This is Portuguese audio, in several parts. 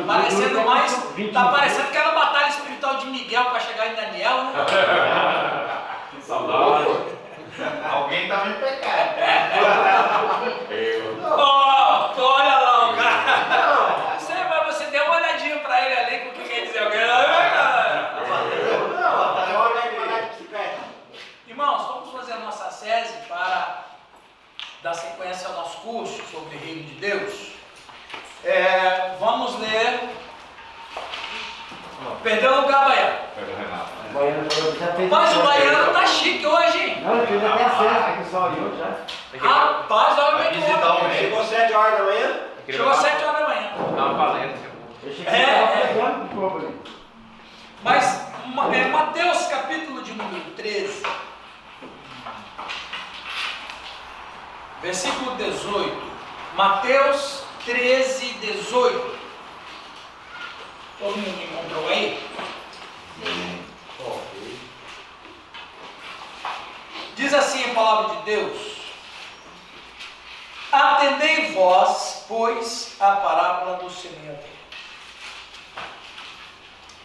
Parecendo mais. Tá parecendo aquela batalha espiritual de Miguel para chegar em Daniel, né? Que saudade. Alguém tá me pecando. Olha lá o cara. Mas você deu uma olhadinha para ele ali com o que quer dizer alguém. Irmãos, vamos fazer a nossa sese para dar sequência ao nosso curso sobre o Reino de Deus. Vamos ler. Perdeu o lugar, Baiano. Mas o Baiano tá chique hoje, hein? Não, eu já tenho acesso, pessoal, eu já. Rapaz, olha Vai bem visitar o que médico. Chegou 7 horas da manhã? chegou às 7 horas da manhã. Tava valendo. Eu cheguei pegando o povo ali. Mas Mateus capítulo de número 13, versículo 18. Mateus 13, 18. Todo mundo encontrou aí? Diz assim a palavra de Deus: atendei vós, pois, a parábola do semeador.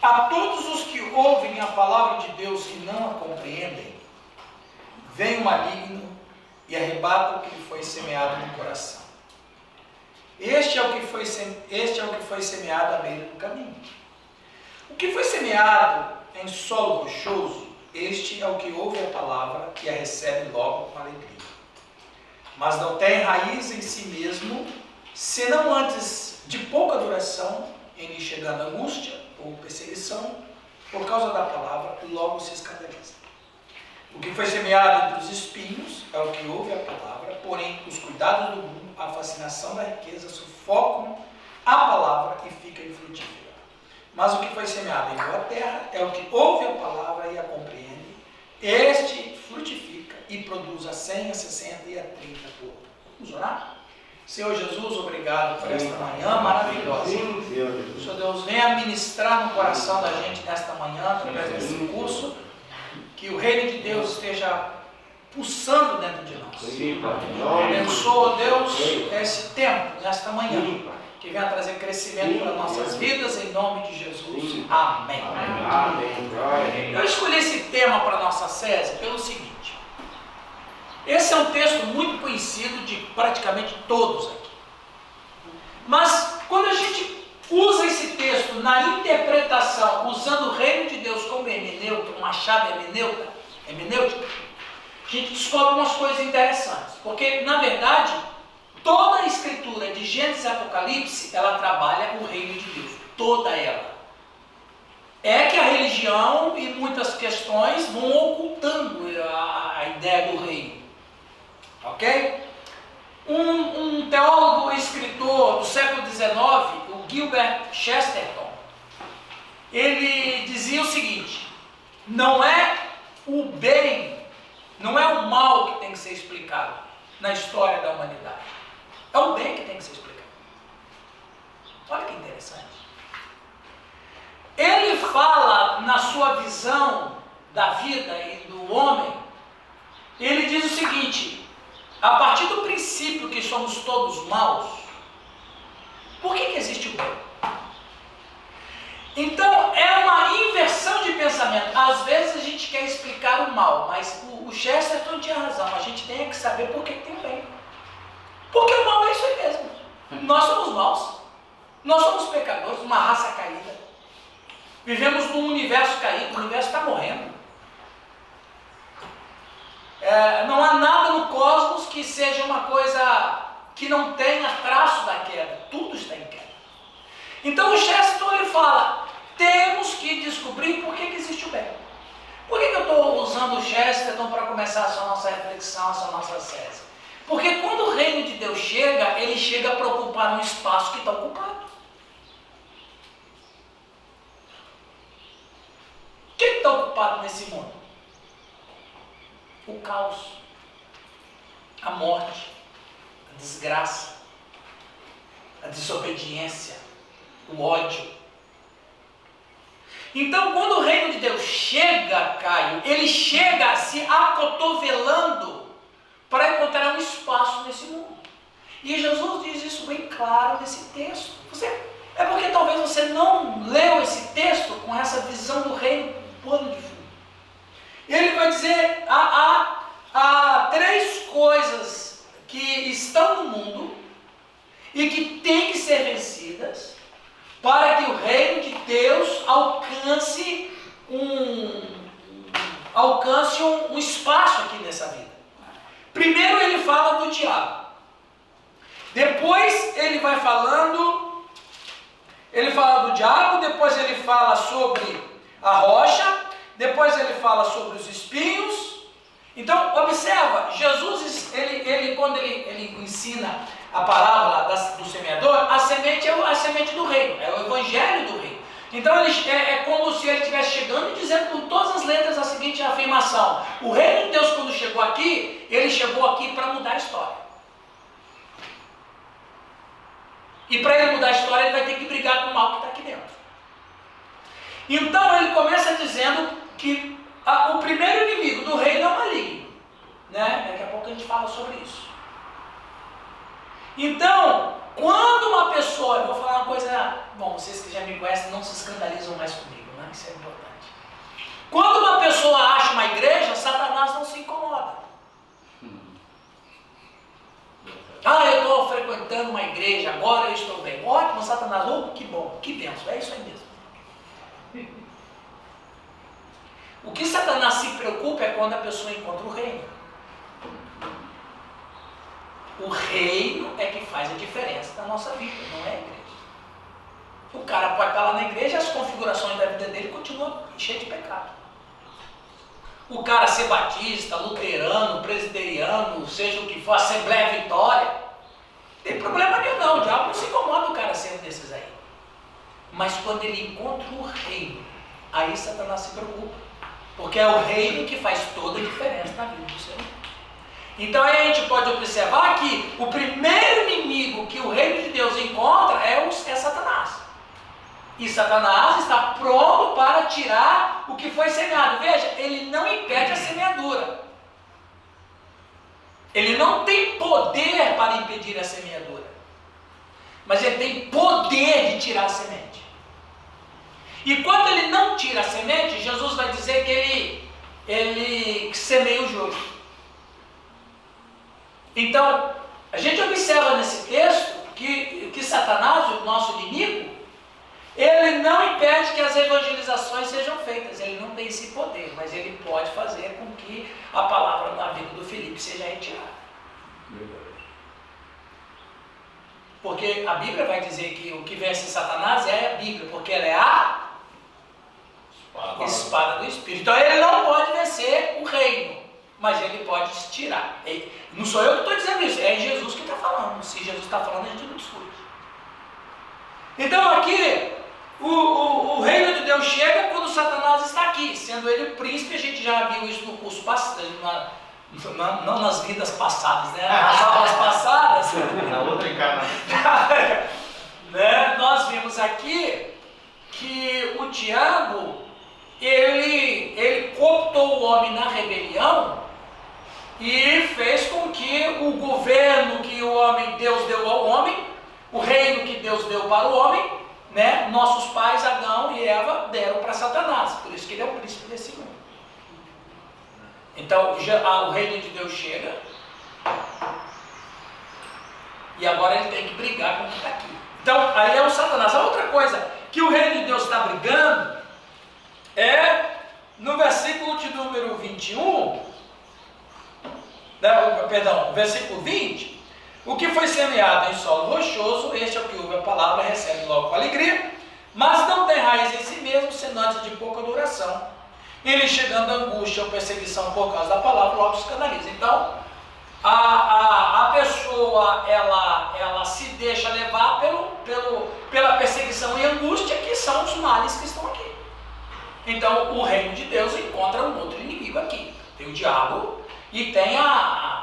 A todos os que ouvem a palavra de Deus e não a compreendem, vem o maligno e arrebata o que foi semeado no coração. Este é o que foi semeado à beira do caminho. O que foi semeado em solo rochoso, este é o que ouve a palavra e a recebe logo com alegria. Mas não tem raiz em si mesmo, senão antes de pouca duração, em lhe chegando angústia ou perseguição, por causa da palavra, logo se escandaliza. O que foi semeado entre os espinhos é o que ouve a palavra, porém os cuidados do mundo, a fascinação da riqueza sufocam a palavra e fica infrutífera. Mas o que foi semeado em boa terra é o que ouve a palavra e a compreende. Este frutifica e produz a 100, a 60 e a 30 por ano. Vamos orar? Senhor Jesus, obrigado por esta manhã maravilhosa. Senhor Deus, venha ministrar no coração da gente nesta manhã, através desse curso, que o reino de Deus esteja pulsando dentro de nós. Abençoa, Deus, esse tempo, nesta manhã, que venha trazer crescimento para nossas vidas, em nome de Jesus. Amém. Eu escolhi esse tema para a nossa sese pelo seguinte. Esse é um texto muito conhecido de praticamente todos aqui. Mas quando a gente usa esse texto na interpretação, usando o reino de Deus como hermenêutica, uma chave hermenêutica, a gente descobre umas coisas interessantes. Porque, na verdade, toda a escritura de Gênesis e Apocalipse, ela trabalha o reino de Deus. Toda ela. É que a religião e muitas questões vão ocultando a ideia do reino. Ok? Um teólogo e escritor do século XIX, o Gilbert Chesterton, ele dizia o seguinte: não é o bem, não é o mal que tem que ser explicado na história da humanidade. É o bem que tem que ser explicado. Olha que interessante. Ele fala na sua visão da vida e do homem, ele diz o seguinte: a partir do princípio que somos todos maus, por que existe o bem? Então, é uma inversão de pensamento. Às vezes a gente quer explicar o mal, mas o Chesterton tinha razão. A gente tem que saber por que tem o bem. Porque o mal é isso aí mesmo. Nós somos maus. Nós somos pecadores, uma raça caída. Vivemos num universo caído, o universo está morrendo. Não há nada no cosmos que seja uma coisa que não tenha traço da queda. Tudo está em queda. Então o Chesterton ele fala, temos que descobrir por que existe o bem. Por que eu estou usando o Chesterton para começar essa nossa reflexão, essa nossa sese? Porque quando o reino de Deus chega, ele chega para ocupar um espaço que está ocupado. O que está ocupado nesse mundo? O caos, a morte, a desgraça, a desobediência, o ódio. Então, quando o reino de Deus chega, Caio, ele chega se acotovelando para encontrar um espaço nesse mundo. E Jesus diz isso bem claro nesse texto. É porque talvez você não leu esse texto com essa visão do reino plano de fundo. Ele vai dizer, há três coisas que estão no mundo e que têm que ser vencidas para que o reino de Deus alcance um espaço aqui nessa vida. Primeiro ele fala do diabo. Depois ele vai falando, ele fala do diabo, depois ele fala sobre a rocha, depois ele fala sobre os espinhos. Então, observa, Jesus, quando ele ensina a parábola do semeador, a semente é a semente do reino, é o evangelho do reino. Então, é como se ele estivesse chegando e dizendo com todas as letras a seguinte afirmação: o reino de Deus, quando chegou aqui, ele chegou aqui para mudar a história. E para ele mudar a história, ele vai ter que brigar com o mal que está aqui dentro. Então, ele começa dizendo que o primeiro inimigo do reino é o maligno, né? Daqui a pouco a gente fala sobre isso. Então, quando uma pessoa, eu vou falar uma coisa, bom, vocês que já me conhecem não se escandalizam mais comigo, né? Isso é importante. Quando uma pessoa acha uma igreja, Satanás não se incomoda. Eu estou frequentando uma igreja, agora eu estou bem. Ótimo, Satanás, que bom, que bênção, é isso aí mesmo. O que Satanás se preocupa é quando a pessoa encontra o reino. O reino é que faz a diferença na nossa vida, não é a igreja. O cara pode estar lá na igreja e as configurações da vida dele continuam cheias de pecado. O cara ser batista, luterano, presbiteriano, seja o que for, Assembleia Vitória, não tem problema nenhum não, o diabo não se incomoda o cara sendo desses aí. Mas quando ele encontra o reino, aí Satanás se preocupa. Porque é o reino que faz toda a diferença na vida do ser humano. Então aí a gente pode observar que o primeiro inimigo que o reino de Deus encontra é Satanás. E Satanás está pronto para tirar o que foi semeado. Veja, ele não impede a semeadura. Ele não tem poder para impedir a semeadura. Mas ele tem poder de tirar a semente. E quando ele não tira a semente, Jesus vai dizer que ele semeia o joio. Então, a gente observa nesse texto que Satanás, o nosso inimigo, ele não impede que as evangelizações sejam feitas, ele não tem esse poder, mas ele pode fazer com que a palavra na vida do Filipe seja retirada. Porque a Bíblia vai dizer que o que vence Satanás é a Bíblia, porque ela é a espada do Espírito. Então ele não pode vencer o reino, mas ele pode tirar. Não sou eu que estou dizendo isso, é Jesus que está falando. Se Jesus está falando, a gente não discute. Então aqui, o reino de Deus chega quando Satanás está aqui, sendo ele o príncipe. A gente já viu isso no curso passado, não nas vidas passadas, né? Nas aulas passadas. Na outra encarnação. Né? Nós vimos aqui que o diabo, ele cooptou o homem na rebelião e fez com que o governo que Deus deu ao homem, o reino que Deus deu para o homem, né? Nossos pais, Adão e Eva, deram para Satanás. Por isso que ele é o príncipe desse mundo. Então o reino de Deus chega e agora ele tem que brigar com o que está aqui. Então aí é o Satanás. A outra coisa que o reino de Deus está brigando é no versículo de número 21, versículo 20: o que foi semeado em solo rochoso, este é o que ouve a palavra, recebe logo com alegria, mas não tem raiz em si mesmo, sendo antes de pouca duração. Ele, chegando a angústia ou perseguição por causa da palavra, logo se escandaliza. Então, a pessoa, ela se deixa levar pela perseguição e angústia, que são os males que estão aqui. Então, o reino de Deus encontra um outro inimigo aqui. Tem o diabo e tem a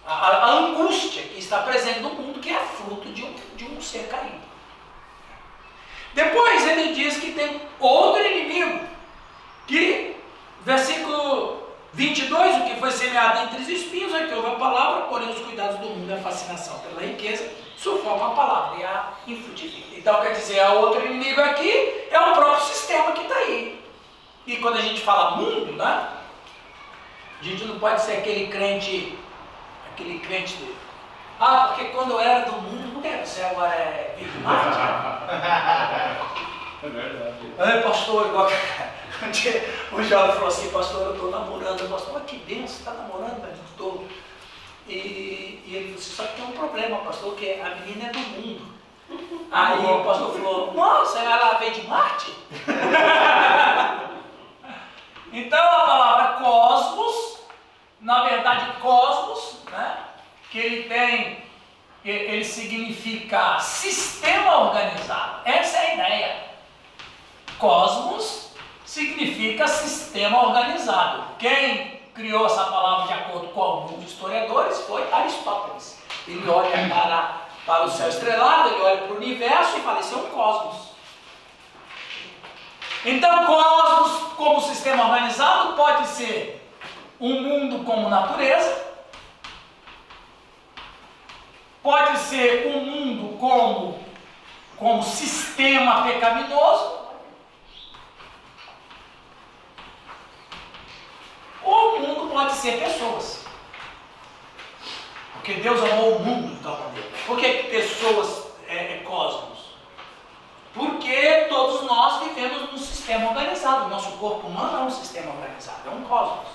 angústia que está presente no mundo, que é fruto de um ser caído. Depois ele diz que tem outro inimigo, que, versículo 22, o que foi semeado entre os espinhos, é que houve a palavra, porém os cuidados do mundo e a fascinação pela riqueza, sufoca a palavra e a infrutifica. Então, quer dizer, o outro inimigo aqui é o próprio sistema que está aí. E quando a gente fala mundo, né? A gente não pode ser aquele crente dele. Ah, porque quando eu era do mundo, não é, você agora é Big Marte? É verdade. Ai, pastor, igual o jovem falou assim, pastor, eu estou namorando. Eu pastor, que benção, você está namorando, mas estou. E ele disse, só que tem um problema, pastor, que a menina é do mundo. Aí o pastor falou, nossa, ela veio de Marte? Então a palavra cosmos, na verdade cosmos, né, que ele significa sistema organizado. Essa é a ideia. Cosmos significa sistema organizado. Quem criou essa palavra de acordo com alguns historiadores foi Aristóteles. Ele olha para o céu estrelado, ele olha para o universo e fala, isso é um cosmos. Então, cosmos como sistema organizado pode ser um mundo como natureza, pode ser um mundo como sistema pecaminoso, ou o mundo pode ser pessoas. Porque Deus amou o mundo de tal maneira. Por que pessoas é cosmos? Porque todos nós vivemos num sistema organizado. O nosso corpo humano é um sistema organizado, é um cosmos.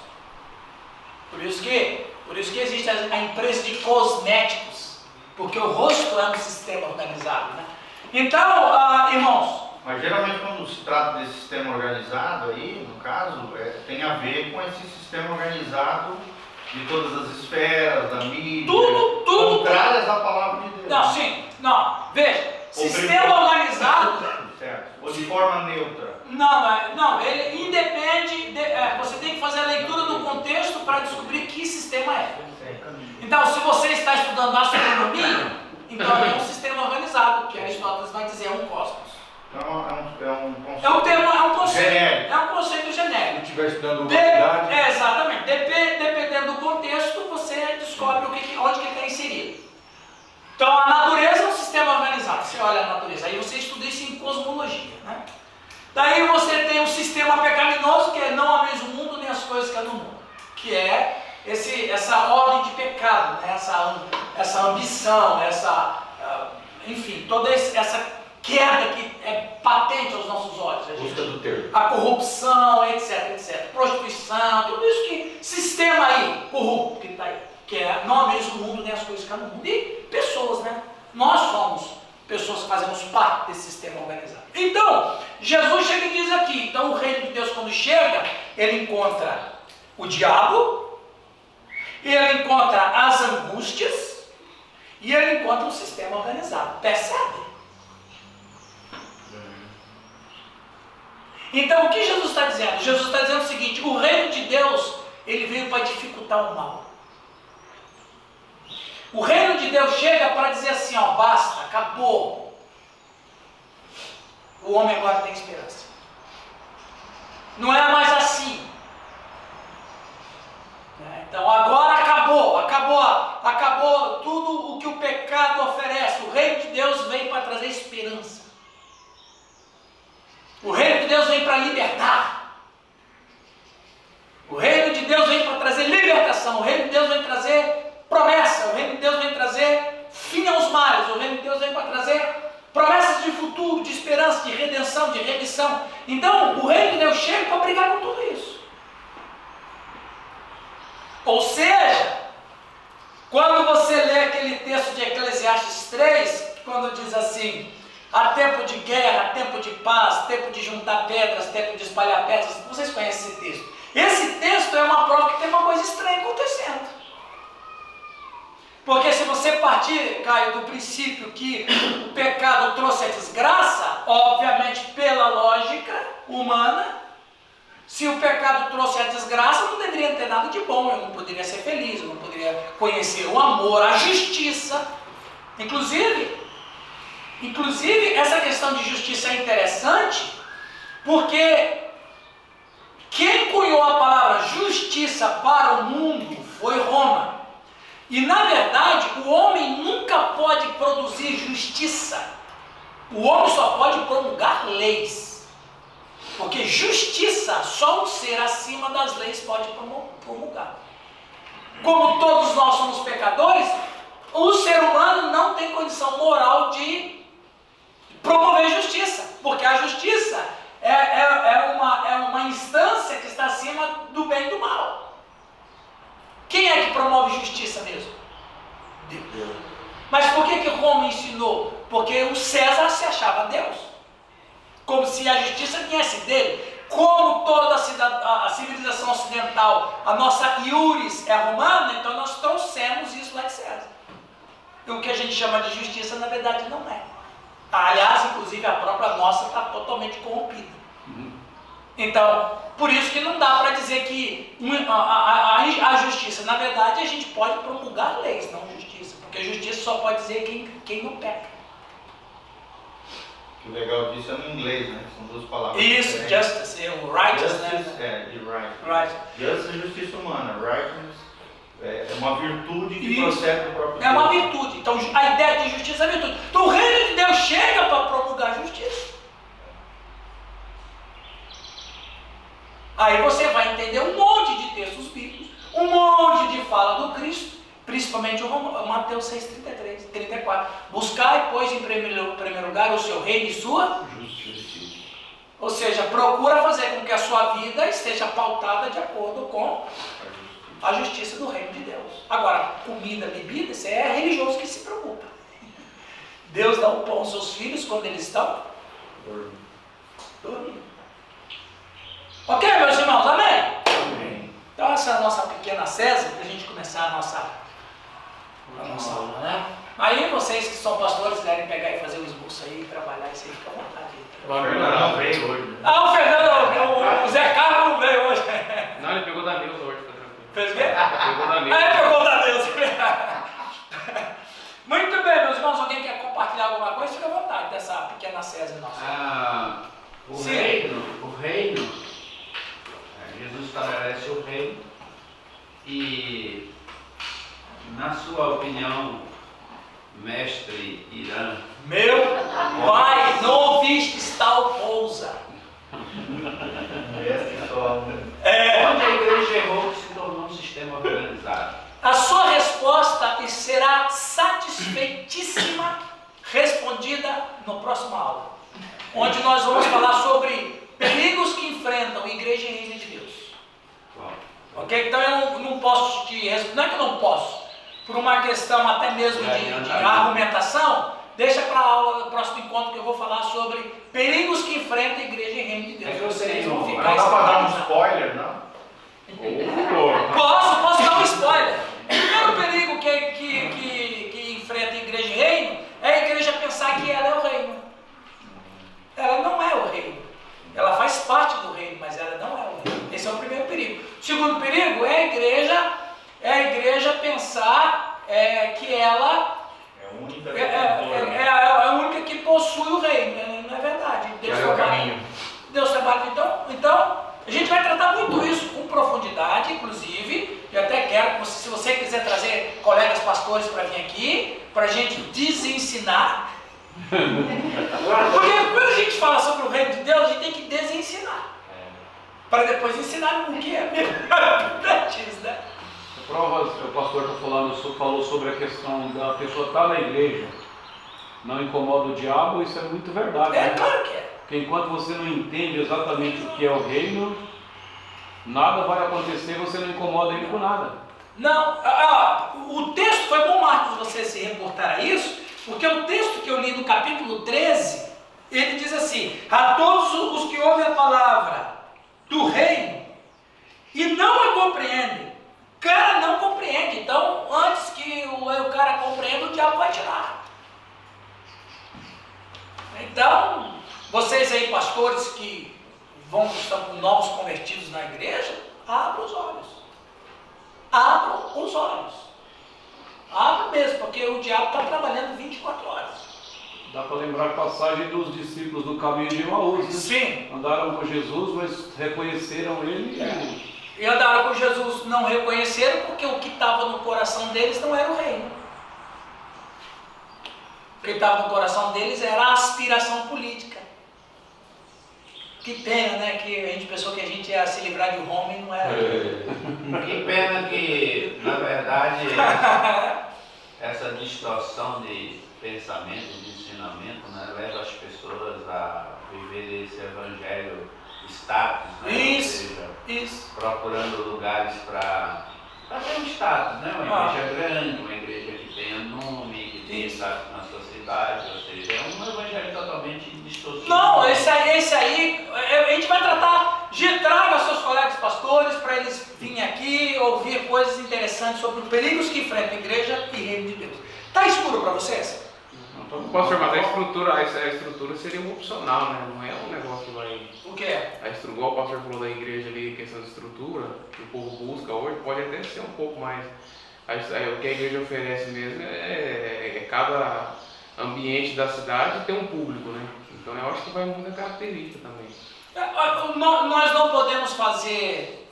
Por isso que existe a empresa de cosméticos, porque o rosto é um sistema organizado, né? Então, irmãos... Mas geralmente quando se trata desse sistema organizado aí, no caso, tem a ver com esse sistema organizado de todas as esferas, da mídia, tudo contrárias à palavra de Deus. Não, sim, não, veja, sistema organizado... Certo. Ou de forma neutra. Não, ele independe, você tem que fazer a leitura do contexto para descobrir que sistema é. Então, se você está estudando astronomia, então é um sistema organizado, que Aristóteles vai dizer é um cosmos. Então é um conceito. É um conceito genérico. É um conceito genérico. Se estiver estudando humanidade. Exatamente. Dependendo do contexto, você descobre onde que ele está inserido. Então, a natureza é um sistema organizado. Você olha a natureza, aí você estuda isso em cosmologia, né? Daí você tem um sistema pecaminoso, que é não ameis o mundo nem as coisas que há no mundo, que é essa ordem de pecado, né? essa ambição, enfim, toda essa queda que é patente aos nossos olhos. Busca do termo. A corrupção, etc. Prostituição, tudo isso que sistema aí, corrupto que está aí, que é não ameis o mundo nem as coisas que há no mundo. E pessoas, né? Nós somos pessoas que fazemos parte desse sistema organizado. Então, Jesus chega e diz aqui, então o reino de Deus quando chega, ele encontra o diabo, ele encontra as angústias e ele encontra um sistema organizado. Percebe? Então, o que Jesus está dizendo? Jesus está dizendo o seguinte, o reino de Deus, ele veio para dificultar o mal. O reino de Deus chega para dizer assim, ó, basta, acabou. O homem agora tem esperança. Não é mais assim. Então agora acabou tudo o que o pecado oferece. O reino de Deus vem para trazer esperança. O reino de Deus vem para libertar. O reino de Deus vem para trazer libertação. O reino de Deus vem trazer promessa. O reino de Deus vem trazer fim aos males. O reino de Deus vem para trazer promessas de futuro, de esperança, de redenção, de remissão. Então, o reino de Deus chega para brigar com tudo isso. Ou seja, quando você lê aquele texto de Eclesiastes 3, quando diz assim, há tempo de guerra, tempo de paz, tempo de juntar pedras, tempo de espalhar pedras, vocês conhecem esse texto. Esse texto é uma prova que tem uma coisa estranha acontecendo. Porque se você partir, Caio, do princípio que o pecado trouxe a desgraça, obviamente pela lógica humana, se o pecado trouxe a desgraça, não deveria ter nada de bom, eu não poderia ser feliz, eu não poderia conhecer o amor, a justiça. Inclusive, essa questão de justiça é interessante, porque quem cunhou a palavra justiça para o mundo foi Roma. E na verdade, o homem nunca pode produzir justiça. O homem só pode promulgar leis. Porque justiça, só um ser acima das leis pode promulgar. Como todos nós somos pecadores, o ser humano não tem condição moral de promover justiça. Porque a justiça é uma instância que está acima do bem e do mal. Quem é que promove justiça mesmo? Deus. Mas por que Roma ensinou? Porque o César se achava Deus. Como se a justiça viesse dele. Como toda a civilização ocidental, a nossa iuris é romana, então nós trouxemos isso lá de César. E o que a gente chama de justiça, na verdade, não é. Aliás, inclusive, a própria nossa está totalmente corrompida. Então, por isso que não dá para dizer que a justiça, na verdade, a gente pode promulgar leis, não justiça. Porque justiça só pode dizer quem não peca. O legal disso é no inglês, né? São duas palavras. Isso, diferentes. justice, o righteous, Justice, né? de right. Right. Justice é justiça humana. Righteousness é uma virtude que Isso. procede do próprio É uma Deus. virtude. Então, a ideia de justiça é virtude. Então, o reino de Deus chega para promulgar justiça. Aí você vai entender um monte de textos bíblicos, um monte de fala do Cristo, principalmente o Mateus 6,33, 34. Buscai, pois, em primeiro lugar o seu reino e sua Justiça. Ou seja, procura fazer com que a sua vida esteja pautada de acordo com a justiça do reino de Deus. Agora, comida, bebida, isso é religioso que se preocupa. Deus dá o pão aos seus filhos quando eles estão dormindo. Ok, meus irmãos? Amém? Amém. Então essa é a nossa pequena César, para a gente começar a nossa aula, né? Aí vocês que são pastores, quiserem pegar e fazer o esboço aí, trabalhar isso aí, fica à vontade. O Fernando não veio hoje. Né? Ah, o Fernando, o Zé Carlos não veio hoje. Não, ele pegou da Neuza hoje, tá tranquilo. Fez o quê? Pegou da Ah, Neuza. ele pegou da Deus. Muito bem, meus irmãos, alguém quer compartilhar alguma coisa? Fica à vontade dessa pequena César nossa. O Sim. reino, Jesus estabelece o reino e, na sua opinião, mestre Irã, Meu pai, não ouvistes tal coisa. Esse só. onde a igreja errou que se tornou um sistema organizado? A sua resposta será satisfeitíssima, respondida no próximo aula, onde nós vamos falar sobre perigos que enfrentam igreja e reino de Deus. Bom, Ok? Então eu não posso te responder, não é que eu não posso, por uma questão até mesmo de argumentação, deixa para a aula, do próximo encontro, que eu vou falar sobre perigos que enfrentam a igreja e reino de Deus. É que eu sei, Vocês vão não ficar Não dá para dar um escandalizados. spoiler, não? Posso dar um spoiler. O primeiro perigo que enfrenta a igreja e reino é a igreja pensar que ela é o reino. Ela não é o reino. Ela faz parte do reino, mas ela não é o reino. Esse é o primeiro perigo. O segundo perigo é a igreja pensar que ela É a única é a única que possui o reino. Não é verdade. Deus é o trabalha. caminho. Deus trabalha. Então, a gente vai tratar muito isso com profundidade, inclusive. Eu até quero que se você quiser trazer colegas pastores para vir aqui, para a gente desensinar. Porque quando a gente fala sobre o reino de Deus, a gente tem que desensinar. Para depois ensinar o que é antes, né? A prova, o pastor falou sobre a questão da pessoa estar na igreja, não incomoda o diabo, isso é muito verdade. É Né? claro que é. Porque enquanto você não entende exatamente o que é o reino, nada vai acontecer, você não incomoda ele com nada. Não, o texto foi bom, Marcos, você se reportar a isso, porque o texto que eu li no capítulo 13, ele diz assim: a todos os que ouvem a palavra do reino e não a compreendem. O cara não compreende, então antes que o cara compreenda, o diabo vai tirar. Então, vocês aí, pastores que estão com novos convertidos na igreja, abram os olhos. Abram os olhos. Abram mesmo, porque o diabo está trabalhando 24 horas. Dá para lembrar a passagem dos discípulos do caminho de Emaús, né? Sim. Andaram com Jesus, mas reconheceram ele e andaram com Jesus, não reconheceram porque o que estava no coração deles não era o reino. O que estava no coração deles era a aspiração política. Que pena, né? Que a gente pensou que a gente ia se livrar de Roma e não era. Que pena que, na verdade, essa distorção de pensamento, de ensinamento, né, leva as pessoas a viver esse evangelho status, né? Isso, Ou seja, isso. procurando lugares para ter um status, né? Uma igreja grande, uma igreja que tenha nome, que tenha status na sociedade, ou seja, é um evangelho totalmente distorcido. Não, esse aí, a gente vai tratar, traga seus colegas pastores para eles virem aqui ouvir coisas interessantes sobre os perigos que enfrenta a igreja e reino de Deus. Tá escuro para vocês? Pastor, mas a estrutura seria um opcional, né? Não é um negócio que vai... O que é? A estrutura, igual o pastor falou da igreja ali, questão de estrutura, que o povo busca hoje, pode até ser um pouco mais. O que a igreja oferece mesmo é cada ambiente da cidade tem um público, né? Então eu acho que vai muita característica também. Nós não podemos fazer,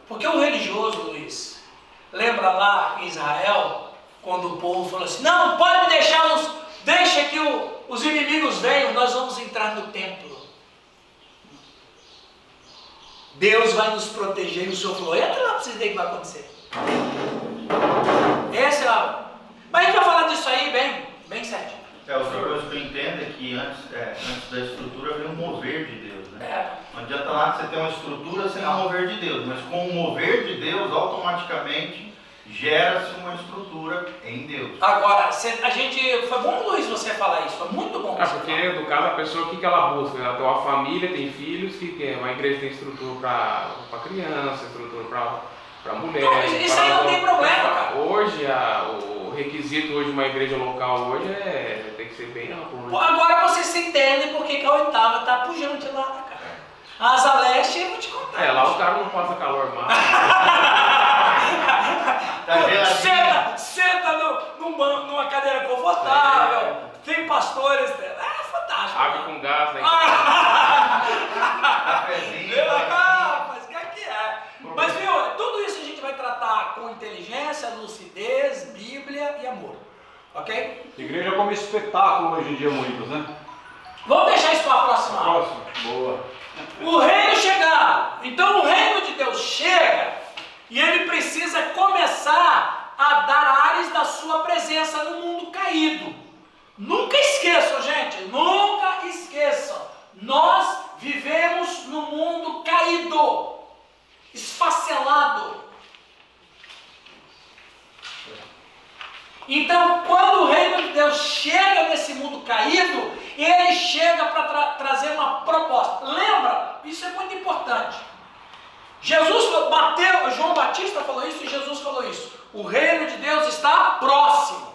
porque o religioso, Luiz, lembra lá em Israel, quando o povo falou assim, não, pode deixa que os inimigos venham, nós vamos entrar no templo. Deus vai nos proteger, e o Senhor falou, entra lá para vocês verem o que vai acontecer. Mas a gente vai falar disso aí bem certinho. Outra coisa que eu entendo é que antes da estrutura vem um mover de Deus, né? Não adianta nada você ter uma estrutura sem o mover de Deus, mas com o mover de Deus, automaticamente gera-se uma estrutura em Deus. Agora, foi bom, Luiz, você falar isso, foi muito bom. Porque no caso a pessoa, o que ela busca? Ela tem uma família, tem filhos, uma igreja tem estrutura para criança, estrutura para mulher. Não, isso aí não tem problema, cara. Hoje, o requisito hoje de uma igreja local hoje tem que ser bem amplo. Né? Agora vocês se entendem porque que a oitava está pujante lá, né, cara? A Asa Leste, eu vou te contar. Lá o cara não passa calor mais. Senta numa cadeira confortável, tem pastores, é fantástico. Água com gás, né? Mas o que é? Mas viu, tudo isso a gente vai tratar com inteligência, lucidez, Bíblia e amor, ok? Igreja como espetáculo hoje em dia muitos, né? Vamos deixar isso para a próxima aula. Próximo, boa. O reino chegar, então o reino de Deus chega e ele precisa começar a dar ares da sua presença no mundo caído. Nunca esqueçam, gente, nunca esqueçam, nós vivemos no mundo caído, esfacelado. Então, quando o reino de Deus chega nesse mundo caído, ele chega para trazer uma proposta. Lembra? Isso é muito importante. João Batista falou isso e Jesus falou isso. O reino de Deus está próximo.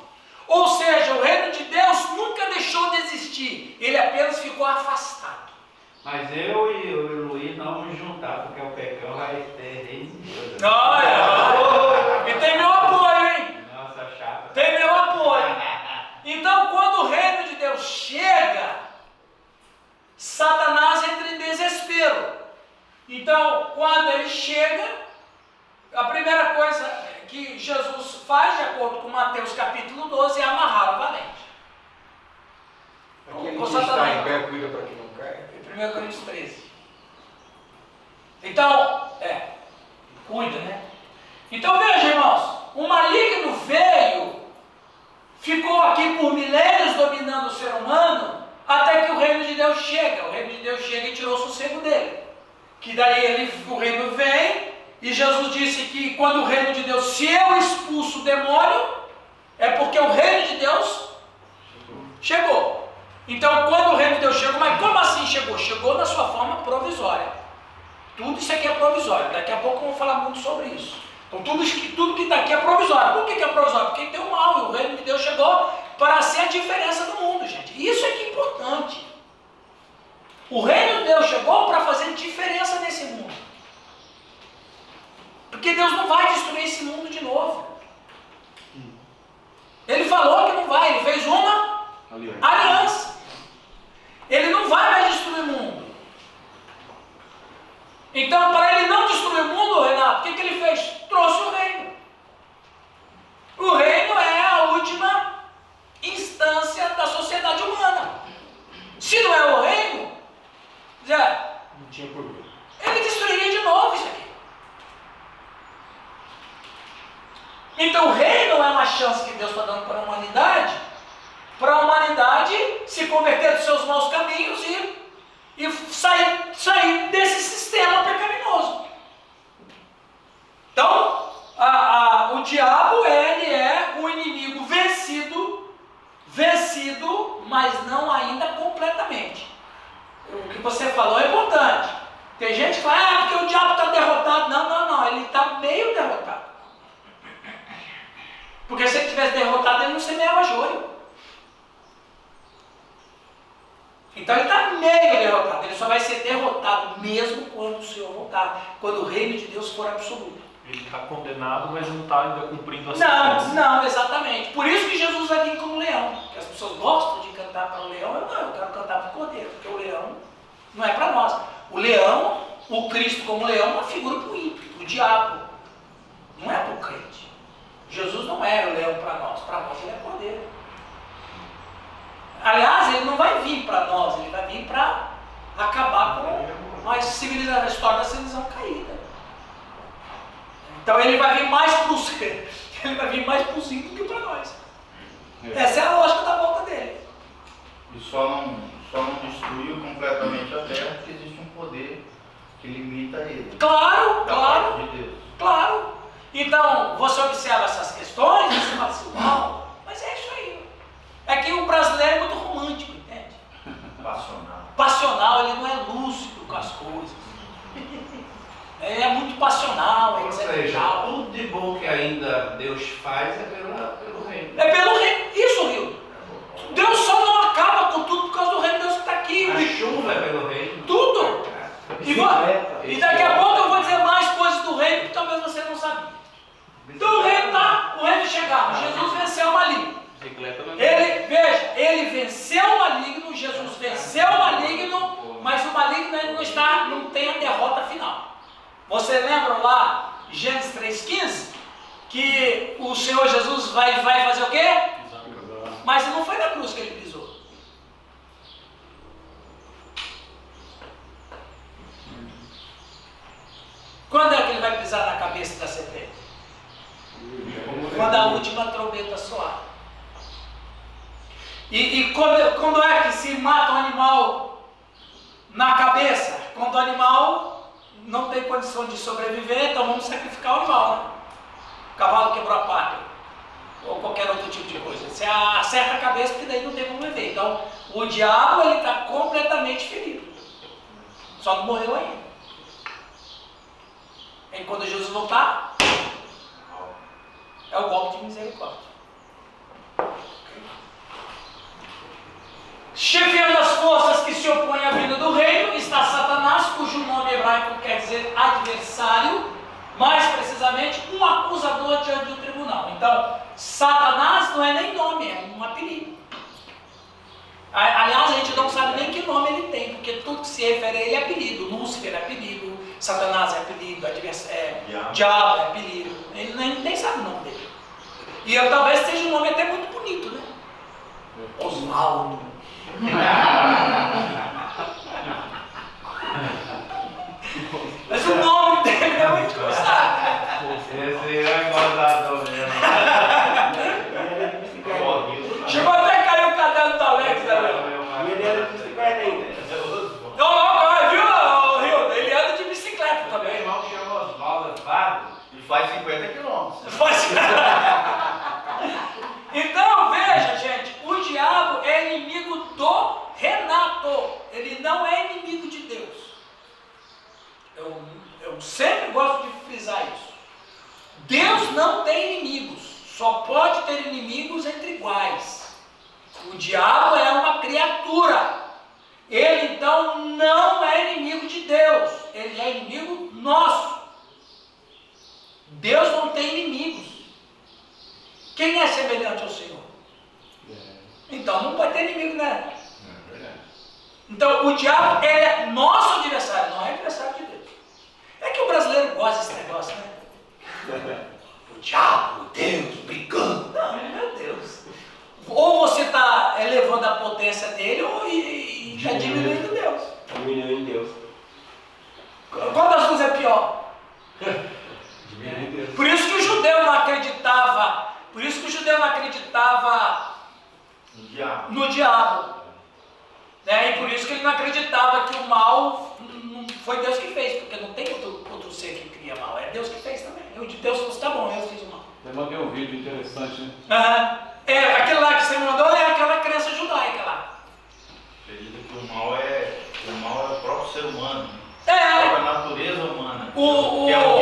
Ou seja, o reino de Deus nunca deixou de existir. Ele apenas ficou afastado. Mas eu e o Luiz não vamos juntar, porque o pecado vai ter reino de Deus. E tem meu apoio, hein? Nossa, chata. Tem meu apoio. Então, quando o reino de Deus chega, Satanás entra em desespero. Então, quando ele chega, a primeira coisa que Jesus faz, de acordo com Mateus capítulo 12, é amarrar o valente. Aquele Com que está Satanás. em pé, cuida para que não caia. 1 Coríntios 13. Então, cuida, né? Então veja, irmãos, o maligno veio, ficou aqui por milênios dominando o ser humano, até que o reino de Deus chega. O reino de Deus chega e tirou o sossego dele. Que daí o reino vem, e Jesus disse que quando o reino de Deus, se eu expulso o demônio, é porque o reino de Deus chegou. Então, quando o reino de Deus chegou, mas como assim chegou? Chegou na sua forma provisória. Tudo isso aqui é provisório. Daqui a pouco eu vou falar muito sobre isso. Então, tudo que está aqui é provisório. Por que é provisório? Porque tem o mal, e o reino de Deus chegou para ser a diferença do mundo, gente. Isso é que é importante. O reino de Deus chegou para fazer diferença nesse mundo. Porque Deus não vai destruir esse mundo de novo. Ele falou que não vai, ele fez uma aliança. Ele não vai mais destruir o mundo. Então, para ele não destruir o mundo, ordens que Deus está dando para a humanidade se converter dos seus maus caminhos e sair desse sistema pecaminoso. Então, o diabo, ele é um inimigo vencido, mas não ainda completamente. O que você falou é importante. Tem gente que fala, porque o diabo está derrotado. Não, ele está meio derrotado. Porque se ele tivesse derrotado, ele não semeava joio. Então ele está meio derrotado. Ele só vai ser derrotado mesmo quando o Senhor voltar, quando o reino de Deus for absoluto. Ele está condenado, mas não está ainda cumprindo a sentença. Não, exatamente. Por isso que Jesus vai vir como leão. Porque as pessoas gostam de cantar para o leão. Eu quero cantar para o cordeiro, porque o leão não é para nós. O leão, o Cristo como leão, é uma figura para o ímpio, o diabo. Não é para o crente. Jesus não é o leão para nós ele é cordeiro. Aliás, ele não vai vir para nós, ele vai vir para acabar com a história da civilização caída. Então ele vai vir mais para os ímpios do que para nós. Essa é a lógica da volta dele. E só não destruiu completamente a terra porque existe um poder que limita ele. Claro. De Deus. Claro. Então, você observa essas questões e você fala assim, uau, mas é isso aí. É que o brasileiro é muito romântico, entende? Passional, ele não é lúcido com as coisas. Ele é muito passional, Ou seja, tudo de bom que ainda Deus faz é pelo reino. É pelo reino. Isso, Rio. Deus só não acaba com tudo por causa do reino de Deus que está aqui. A chuva é pelo reino. Tudo. E daqui a pouco eu vou dizer mais coisas do reino que talvez você não sabia. Então o reino chegava. Jesus venceu o maligno. Ele venceu o maligno, Jesus venceu o maligno, mas o maligno ainda não tem a derrota final. Você lembra lá, Gênesis 3,15, que o Senhor Jesus vai fazer o quê? Mas não foi na cruz que ele pisou. Quando é que ele vai pisar na cabeça da serpente? Quando a última trombeta soar. E quando é que se mata um animal na cabeça? Quando o animal não tem condição de sobreviver, então vamos sacrificar o animal, né? O cavalo quebrou a pata, ou qualquer outro tipo de coisa. Você acerta a cabeça, porque daí não tem como viver. Então, o diabo, ele está completamente ferido. Só não morreu ainda. E quando Jesus voltar, é o golpe de misericórdia. Chefiando as forças que se opõem à vida do reino está Satanás, cujo nome hebraico quer dizer adversário, mais precisamente um acusador diante do tribunal. Então, Satanás não é nem nome, é um apelido. Aliás, a gente não sabe nem que nome ele tem, porque tudo que se refere a ele é apelido. Lúcifer é apelido, Satanás é apelido, diabo é apelido. Ele nem sabe o nome dele. E talvez seja um nome até muito bonito, né? Osvaldo. Mas o nome dele é muito engraçado. Esse é engordador mesmo. Chegou até a cair o caderno do Alex, né? E ele era de bicicleta ainda. Não, viu, Rio? Ele anda de bicicleta Meu também. irmão chama Osvaldo Fábio. E faz 50 quilômetros. Então, veja, gente, o diabo é inimigo do Renato. Ele não é inimigo de Deus. Eu sempre gosto de frisar isso. Deus não tem inimigos. Só pode ter inimigos entre iguais. O diabo é uma criatura. Ele, então, não é inimigo de Deus. Ele é inimigo nosso. Deus não tem inimigos. Quem é semelhante ao Senhor? Então não pode ter inimigo, né? Então o diabo, ele é nosso adversário, não é adversário de Deus. É que o brasileiro gosta desse negócio, né? O diabo, Deus, brigando. Não, meu Deus. Ou você está elevando a potência dele, ou está diminuindo Deus. Diminuindo Deus. Qual das duas é pior? Diminuindo Deus. Por isso que o judeu não acreditava acreditava no diabo. Né? E por isso que ele não acreditava que o mal foi Deus que fez, porque não tem outro ser que cria mal, é Deus que fez também. O de Deus falou, tá bom, eu fiz o mal. Eu mandei um vídeo interessante, né? Aquele lá que você me mandou é aquela crença judaica lá. Acredita que o mal é o próprio ser humano, É. a própria natureza humana, que é o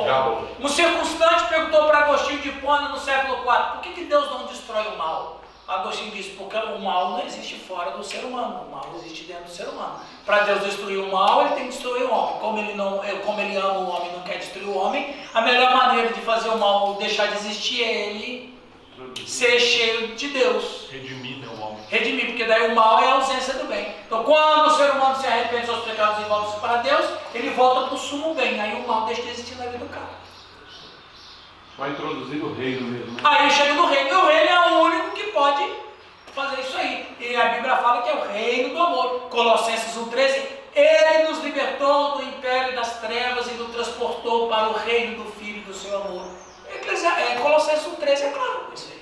diabo. Um circunstante perguntou para Agostinho de Hipona no século IV, por que Deus não destrói o mal? Agostinho disse, porque o mal não existe fora do ser humano, o mal existe dentro do ser humano. Para Deus destruir o mal, ele tem que destruir o homem. Como ele ama o homem e não quer destruir o homem, a melhor maneira de fazer o mal deixar de existir é ele ser cheio de Deus. Redimir, né, o homem. Redimir, porque daí o mal é a ausência do bem. Então quando o ser humano se arrepende dos seus pecados e volta para Deus, ele volta para o sumo bem, aí o mal deixa de existir na vida do cara. Vai introduzir o reino mesmo, né? Aí chega no reino, e o reino é o único que pode fazer isso aí. E a Bíblia fala que é o reino do amor. Colossenses 1,13, ele nos libertou do império das trevas e nos transportou para o reino do Filho do seu amor. Colossenses 1,13 é claro isso aí.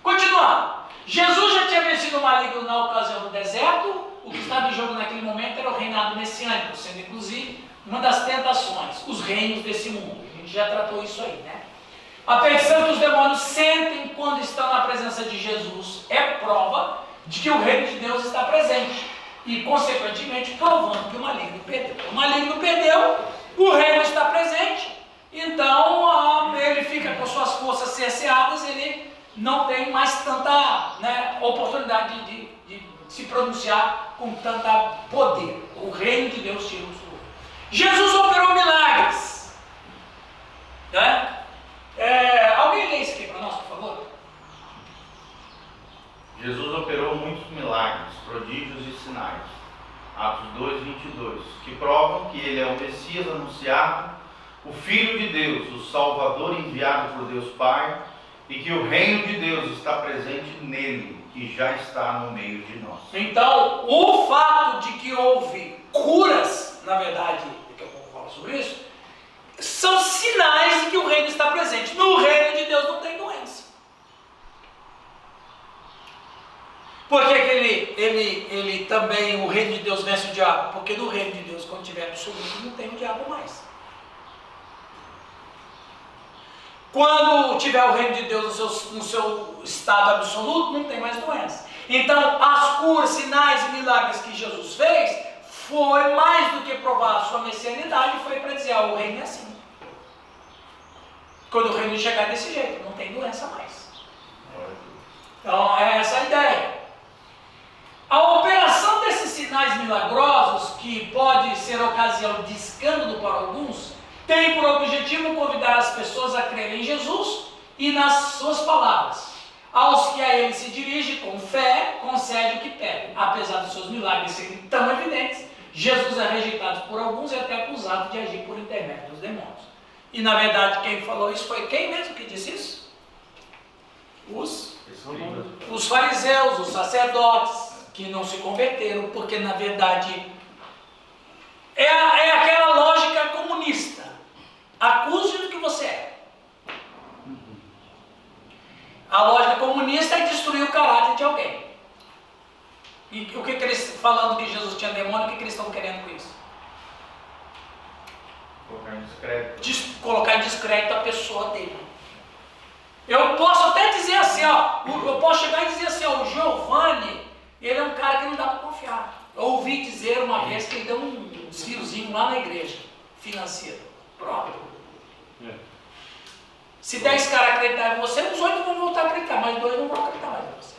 Continuando. Jesus já tinha vencido o maligno na ocasião do deserto. O que estava em jogo naquele momento era o reinado messiânico, sendo inclusive uma das tentações, os reinos desse mundo. A gente já tratou isso aí, né? A perdição que os demônios sentem quando estão na presença de Jesus é prova de que o reino de Deus está presente e, consequentemente, provando que o maligno perdeu. O maligno perdeu, o reino está presente, então ele fica com suas forças cerceadas, ele não tem mais tanta, né, oportunidade de se pronunciar com tanta poder. O reino de Deus tira o seu. Jesus operou milagres. Né? Alguém lê isso aqui para nós, por favor? Jesus operou muitos milagres, prodígios e sinais. Atos 2:22, que provam que ele é o Messias anunciado, o Filho de Deus, o Salvador enviado por Deus Pai, e que o reino de Deus está presente nele e já está no meio de nós. Então, o fato de que houve curas, na verdade, daqui a pouco eu falo sobre isso, são sinais de que o reino está presente. No reino de Deus não tem doença. Por que ele também, o reino de Deus vence o diabo? Porque no reino de Deus, quando tiver absoluto, não tem o diabo mais. Quando tiver o reino de Deus no seu estado absoluto, não tem mais doença. Então, as curas, sinais e milagres que Jesus fez, foi mais do que provar a sua messianidade, foi para dizer, o reino é assim. Quando o reino chegar desse jeito, não tem doença mais. Então, é essa a ideia. A operação desses sinais milagrosos, que pode ser ocasião de escândalo para alguns, tem por objetivo convidar as pessoas a crerem em Jesus e nas suas palavras. Aos que a ele se dirige com fé, concede o que pedem. Apesar dos seus milagres serem tão evidentes, Jesus é rejeitado por alguns e até acusado de agir por intermédio dos demônios. E na verdade quem falou isso foi quem mesmo que disse isso? Os fariseus, os sacerdotes, que não se converteram, porque na verdade é aquela lógica comunista. Acuse do que você é. A lógica comunista é destruir o caráter de alguém. E o que eles, falando que Jesus tinha demônio, o que eles estão querendo com isso? Colocar em descrédito a pessoa dele. Eu posso até dizer assim, eu posso chegar e dizer assim, o Giovanni, ele é um cara que não dá para confiar. Eu ouvi dizer uma vez que ele deu um desviozinho lá na igreja, financeiro. Pronto. Se 10 caras acreditarem em você, os 8 vão voltar a acreditar, mas 2 não vão acreditar mais em você.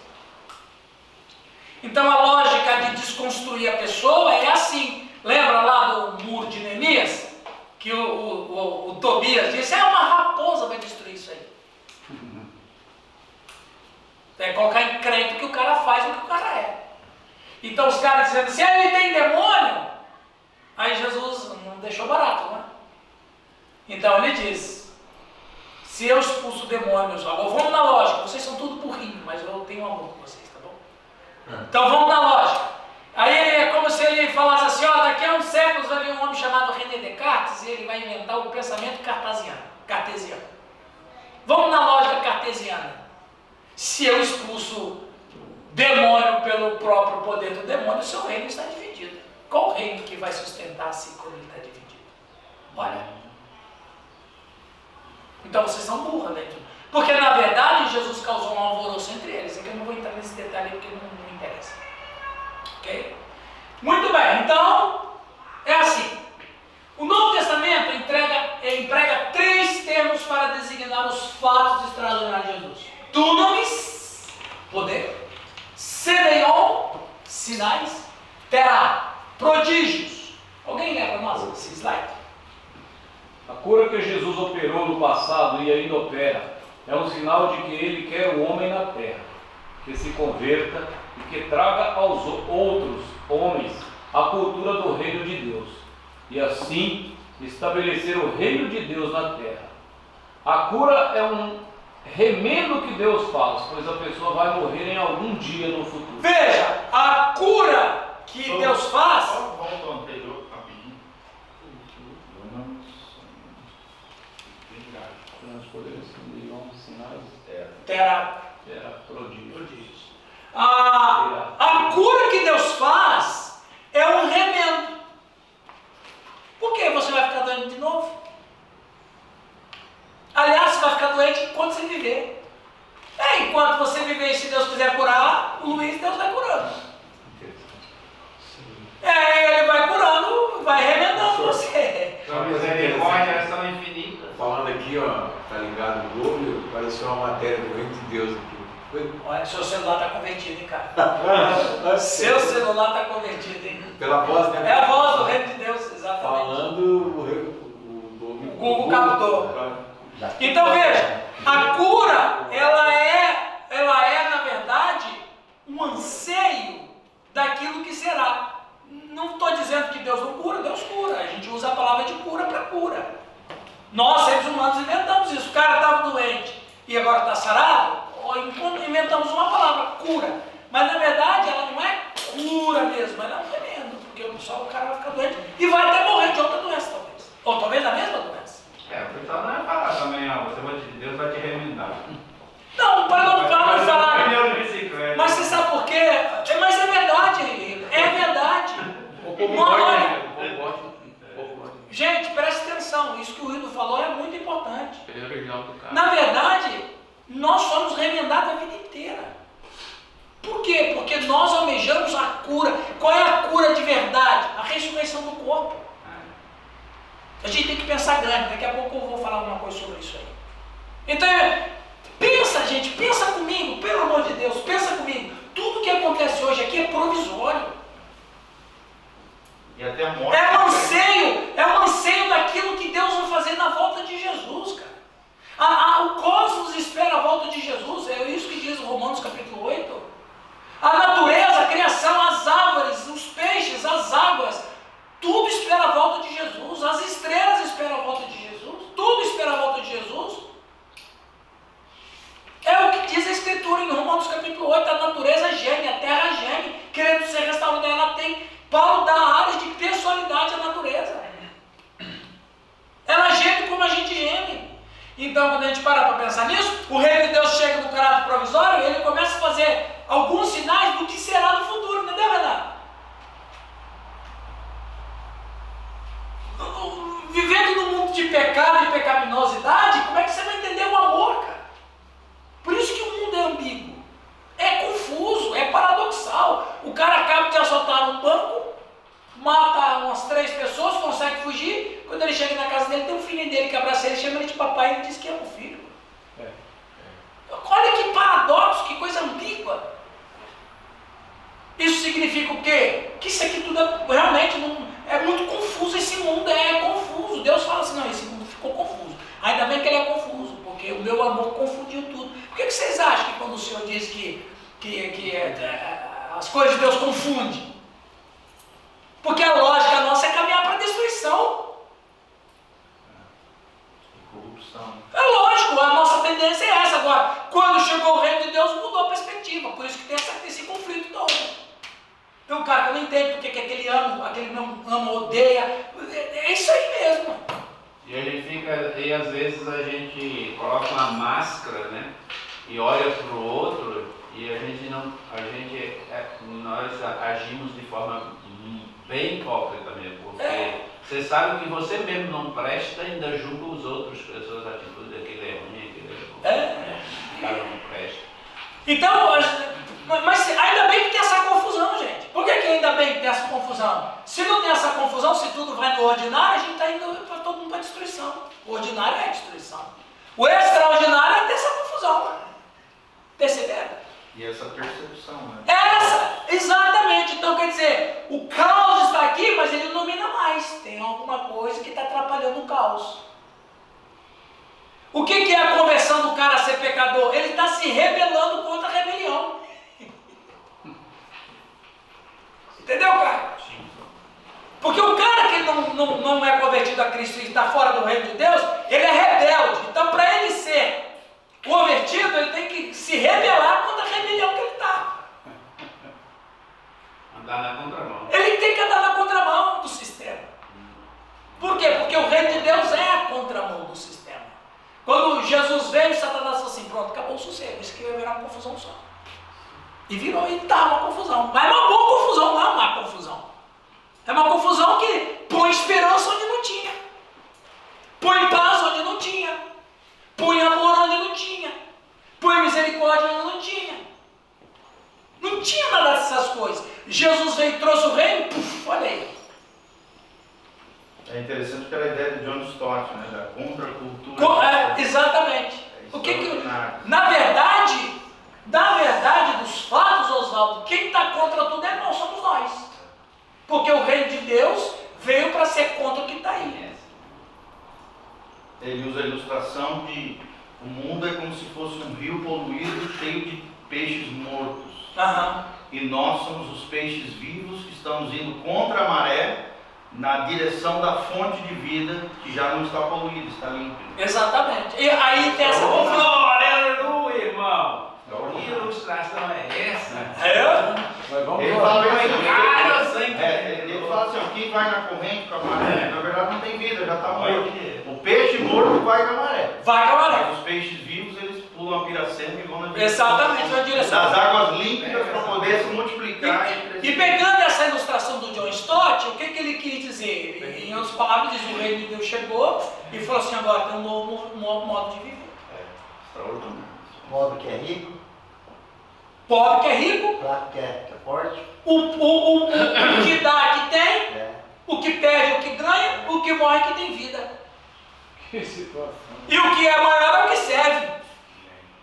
Então a lógica de desconstruir a pessoa é assim. Lembra lá do muro de Neemias? Que o Tobias disse, uma raposa vai destruir isso aí. É colocar em crédito que o cara faz o que o cara é. Então os caras dizendo assim, ele tem demônio. Aí Jesus não deixou barato, né? Então ele diz, se eu expulso demônios, agora vamos na lógica, vocês são tudo burrinho, mas eu tenho amor com vocês, tá bom? Então vamos na lógica. Aí é como se ele falasse assim, daqui a uns séculos vai vir um homem chamado René Descartes e ele vai inventar o pensamento cartesiano. cartesiana. Se eu expulso demônio pelo próprio poder do demônio, o seu reino está dividido. Qual reino que vai sustentar-se quando ele está dividido? Olha. Então vocês são burros, né? Porque na verdade Jesus causou um alvoroço entre eles. Aqui eu não vou entrar nesse detalhe porque não interessa. Ok? Muito bem, então é assim. O Novo Testamento emprega 3 termos para designar os fatos extraordinários de Jesus: dunamis, poder; semeion, sinais; terá, prodígios. Alguém lembra nós esse slide? A cura que Jesus operou no passado e ainda opera é um sinal de que Ele quer o homem na terra, que se converta e que traga aos outros homens a cultura do reino de Deus, e assim estabelecer o reino de Deus na terra. A cura é um remendo que Deus faz, pois a pessoa vai morrer em algum dia no futuro. Veja, a cura que Deus faz. Volta ao anterior, rapidinho. Terá. Prodígios. A cura que Deus faz é um remendo. Por que você vai ficar doente de novo? Aliás, você vai ficar doente enquanto você viver. Enquanto você viver, se Deus quiser curar, o Luiz, Deus vai curando. Ele vai curando, vai remendando você. Sua misericórdia são infinitas. Falando aqui, ó, tá ligado no Globo, apareceu uma matéria do reino de Deus aqui. Olha, seu celular está convertido, hein, cara? Seu celular está convertido, hein? Pela voz, né? É a voz do reino de Deus, exatamente. Falando O Google captou. Então veja, a cura, ela é na verdade um anseio daquilo que será. Não estou dizendo que Deus não cura, Deus cura. A gente usa a palavra de cura para cura. Nós, seres humanos, inventamos isso. O cara estava doente e agora está sarado, inventamos uma palavra, cura. Mas na verdade ela não é cura mesmo, ela é um remendo, porque o cara vai ficar doente e vai até morrer de outra doença, talvez. Ou talvez da mesma doença. O pessoal não é falar também, Deus vai te remendar. Não, para não falar. Pneu de bicicleta. Mas você sabe por quê? Mas é verdade, é verdade. O povo Não, gosta, olha. né? O povo gosta. O povo gosta. Gente, preste atenção, isso que o Hildo falou é muito importante. Ele é original do cara. Na verdade, nós somos remendados a vida inteira. Por quê? Porque nós almejamos a cura. Qual é a cura de verdade? A ressurreição do corpo. A gente tem que pensar grande, daqui a pouco eu vou falar alguma coisa sobre isso aí. Então, pensa, gente, pensa comigo, pelo amor de Deus, pensa comigo. Tudo que acontece hoje aqui é provisório. E até a morte. É um anseio daquilo que Deus vai fazer na volta de Jesus, cara. O cosmos espera a volta de Jesus, é isso que diz Romanos capítulo 8. A natureza, a criação, as árvores, os peixes, as águas, tudo espera a volta de Jesus. As estrelas esperam a volta de Jesus. Tudo espera a volta de Jesus. É o que diz a Escritura em Romanos capítulo 8. A natureza geme, a terra geme, querendo ser restaurada. Ela tem, Paulo dá áreas de pessoalidade à natureza. Ela geme como a gente geme. Então, quando a gente parar para pensar nisso, o reino de Deus chega no caráter provisório e ele começa a fazer alguns sinais do que será no futuro, entendeu, Renato? Vivendo num mundo de pecado e pecaminosidade, como é que você vai entender o amor, cara? Por isso que o mundo é ambíguo, é confuso, é paradoxal. O cara acaba de assaltar um banco, mata umas 3 pessoas, consegue fugir. Quando ele chega na casa dele, tem um filho dele que abraça ele, chama ele de papai e ele diz que ama o filho. Olha que paradoxo, que coisa ambígua. Isso significa o quê? Que isso aqui tudo realmente é muito confuso, esse mundo é confuso. Deus fala assim, não, esse mundo ficou confuso. Ainda bem que ele é confuso, porque o meu amor confundiu tudo. Por que vocês acham que quando o Senhor diz que as coisas de Deus confundem? Porque a lógica nossa é caminhar para a destruição. Corrupção. É lógico, a nossa tendência é essa. Agora, quando chegou o reino de Deus, mudou a perspectiva. Por isso que tem esse conflito todo. Tem um cara que eu não entendo porque que aquele não ama, odeia. É isso aí mesmo. E às vezes a gente coloca uma máscara, né? e olha para o outro e nós agimos de forma bem hipócrita mesmo, porque você sabe que você mesmo não presta e ainda julga os outros pelas suas atitudes, aquele é ruim, aquele é bom, o cara não presta. Então, mas ainda bem que tem essa confusão, gente. Por que ainda bem que tem essa confusão? Se não tem essa confusão, se tudo vai no ordinário, a gente está indo para todo mundo para destruição. O ordinário é destruição. O extraordinário é ter essa confusão. Perceberam? E essa percepção, né? Exatamente. Então, quer dizer, o caos está aqui, mas ele não domina mais. Tem alguma coisa que está atrapalhando o caos. O que é a conversão do cara a ser pecador? Ele está se rebelando contra a rebelião. Entendeu, cara? Porque o cara que não é convertido a Cristo e está fora do reino de Deus, ele é rebelde. Então, para ele ser convertido, ele tem que se rebelar contra a rebelião que ele está. Andar na contramão. Ele tem que andar na contramão do sistema. Por quê? Porque o reino de Deus é a contramão do sistema. Quando Jesus veio, Satanás falou assim, pronto, acabou o sossego, isso aqui vai virar uma confusão só. E virou, e tá uma confusão. Mas é uma boa confusão, não é uma confusão. É uma confusão que põe esperança onde não tinha. Põe paz onde não tinha. Põe amor onde não tinha. Põe misericórdia onde não tinha. Não tinha nada dessas coisas. Jesus veio e trouxe o reino, olha aí. É interessante pela ideia de John Stott, né? Da contracultura. Exatamente. O que na verdade, dos fatos, Oswaldo, quem está contra tudo não somos nós. Porque o reino de Deus veio para ser contra o que está aí. Ele usa a ilustração de o mundo é como se fosse um rio poluído cheio de peixes mortos. E nós somos os peixes vivos que estamos indo contra a maré na direção da fonte de vida que já não está poluída, está limpa. Exatamente. E aí tem essa confusão. Aleluia, irmão. Que ilustração é essa? Ele fala assim, ó, quem vai na corrente com a maré, na verdade não tem vida, já está morto. O peixe morto vai na maré. Vai com a maré. Mas os peixes vivos, eles pulam a piracema e vão na direção. Exatamente, na direção das águas límpidas para poder se multiplicar. E pegando essa ilustração do John Stott, o que ele quis dizer? Em outras palavras, diz o reino de Deus chegou e falou assim, agora tem um novo modo de viver. Extraordinário. Pobre que é rico. Pobre que é rico. Fraco que é forte. O que dá que tem. O que perde o que ganha. O que morre que tem vida. Que situação. E o que é maior é o que serve.